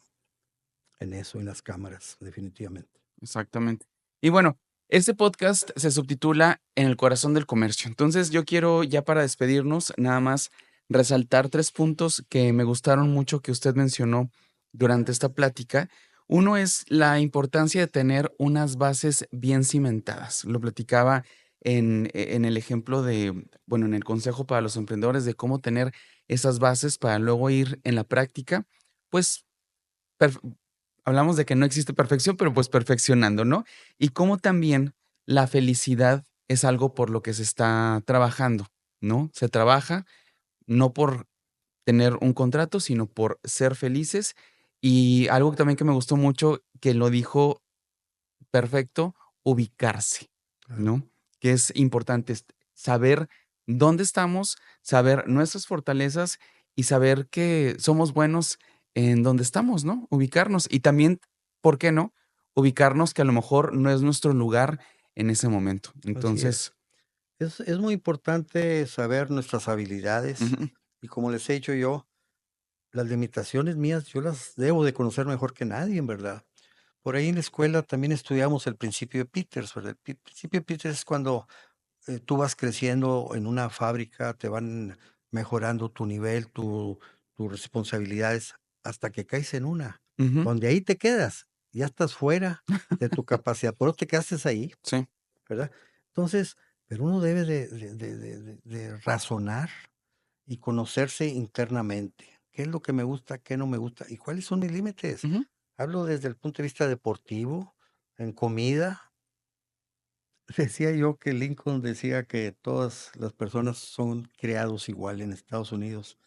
en eso, en las cámaras, definitivamente. Exactamente. Y bueno, este podcast se subtitula En el corazón del comercio. Entonces, yo quiero, ya para despedirnos, nada más resaltar 3 puntos que me gustaron mucho que usted mencionó durante esta plática. Uno es la importancia de tener unas bases bien cimentadas. Lo platicaba en el ejemplo de, bueno, en el consejo para los emprendedores de cómo tener esas bases para luego ir en la práctica, pues, hablamos de que no existe perfección, pero pues perfeccionando, ¿no? Y cómo también la felicidad es algo por lo que se está trabajando, ¿no? Se trabaja no por tener un contrato, sino por ser felices. Y algo también que me gustó mucho, que lo dijo perfecto, ubicarse, Claro, ¿no? Que es importante saber dónde estamos, saber nuestras fortalezas y saber que somos buenos en donde estamos, ¿no? Ubicarnos y también, ¿por qué no? Ubicarnos que a lo mejor no es nuestro lugar en ese momento. así es. Entonces, Es muy importante saber nuestras habilidades ujú, y como les he dicho yo, las limitaciones mías yo las debo de conocer mejor que nadie, en verdad. Por ahí en la escuela también estudiamos el principio de Peters, ¿verdad? El principio de Peters es cuando tú vas creciendo en una fábrica, te van mejorando tu nivel, tus responsabilidades, hasta que caes en una, ujú, donde ahí te quedas, ya estás fuera de tu capacidad, pero te quedaste ahí, sí, ¿verdad? Entonces, pero uno debe de razonar y conocerse internamente. ¿Qué es lo que me gusta, qué no me gusta y cuáles son mis límites? ujú, Hablo desde el punto de vista deportivo, en comida. Decía yo que Lincoln decía que todas las personas son creados igual en Estados Unidos.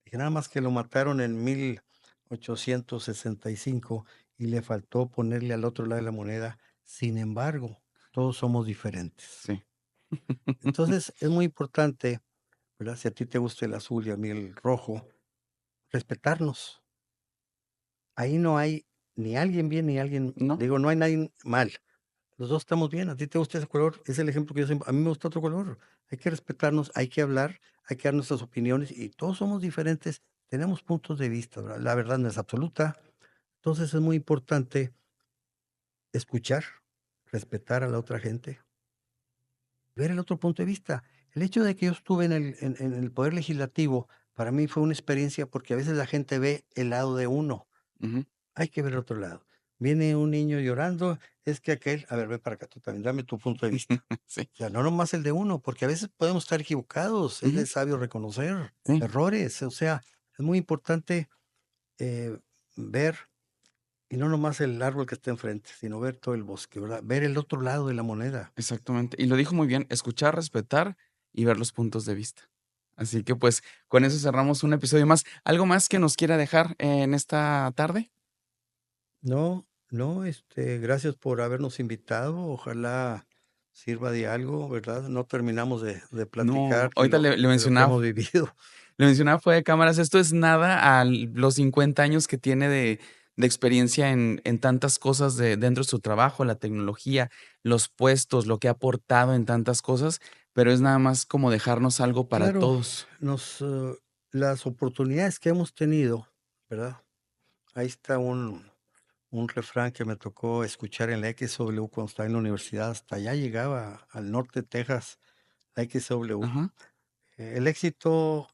Dije, nada más que lo mataron en 1865 y le faltó ponerle al otro lado de la moneda. Sin embargo, todos somos diferentes. sí. Entonces, es muy importante, ¿verdad? Si a ti te gusta el azul y a mí el rojo, respetarnos. Ahí no hay ni alguien bien ni alguien, ¿No? digo, no hay nadie mal. Los 2 estamos bien, a ti te gusta ese color, es el ejemplo que yo siempre a mí me gusta otro color. Hay que respetarnos, hay que hablar, hay que dar nuestras opiniones y todos somos diferentes, tenemos puntos de vista, ¿verdad? La verdad no es absoluta. Entonces es muy importante escuchar, respetar a la otra gente, ver el otro punto de vista. El hecho de que yo estuve en el poder legislativo, para mí fue una experiencia porque a veces la gente ve el lado de uno. Ujú, Hay que ver el otro lado. Viene un niño llorando, es que aquel, a ver, ven para acá, tú también, dame tu punto de vista. sí, O sea, no nomás el de uno, porque a veces podemos estar equivocados, es de ujú, sabio reconocer sí. errores, o sea, es muy importante eh, ver, y no nomás el árbol que está enfrente, sino ver todo el bosque, ¿verdad? Ver el otro lado de la moneda. Exactamente. Y lo dijo muy bien, escuchar, respetar y ver los puntos de vista. Así que pues con eso cerramos un episodio más. ¿Algo más que nos quiera dejar en esta tarde? No, no, gracias por habernos invitado, ojalá sirva de algo, ¿verdad? No terminamos de No, platicar ahorita le de lo que mencionaba, hemos vivido. le mencionaba fuera de cámaras, esto es nada a los 50 años que tiene de experiencia en tantas cosas dentro de su trabajo, la tecnología, los puestos, lo que ha aportado en tantas cosas, pero es nada más como dejarnos algo para Claro, todos. nos, las oportunidades que hemos tenido, ¿verdad? Ahí está un refrán que me tocó escuchar en la XW cuando estaba en la universidad, hasta allá llegaba, al norte de Texas, la XW. Ajá, El éxito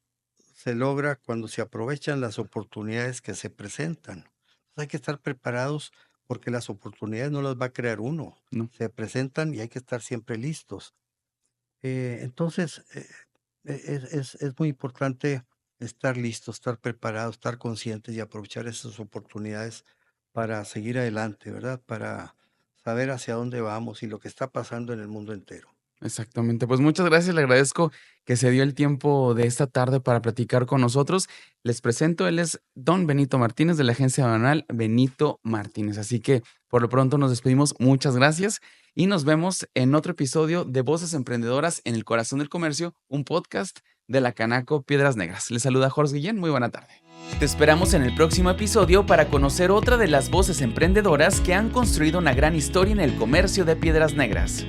se logra cuando se aprovechan las oportunidades que se presentan. Entonces, hay que estar preparados porque las oportunidades no las va a crear uno, no. se presentan y hay que estar siempre listos. Entonces, es muy importante estar listos, estar preparados, estar conscientes y aprovechar esas oportunidades para seguir adelante, ¿verdad? Para saber hacia dónde vamos y lo que está pasando en el mundo entero. Exactamente. Pues muchas gracias, le agradezco que se dio el tiempo de esta tarde para platicar con nosotros. Les presento, él es Don Benito Martínez de la agencia banal Benito Martínez. Así que por lo pronto nos despedimos. Muchas gracias y nos vemos en otro episodio de Voces Emprendedoras en el Corazón del Comercio, un podcast de la Canaco Piedras Negras. Les saluda Jorge Guillén. Muy buena tarde. Te esperamos en el próximo episodio para conocer otra de las voces emprendedoras que han construido una gran historia en el comercio de Piedras Negras.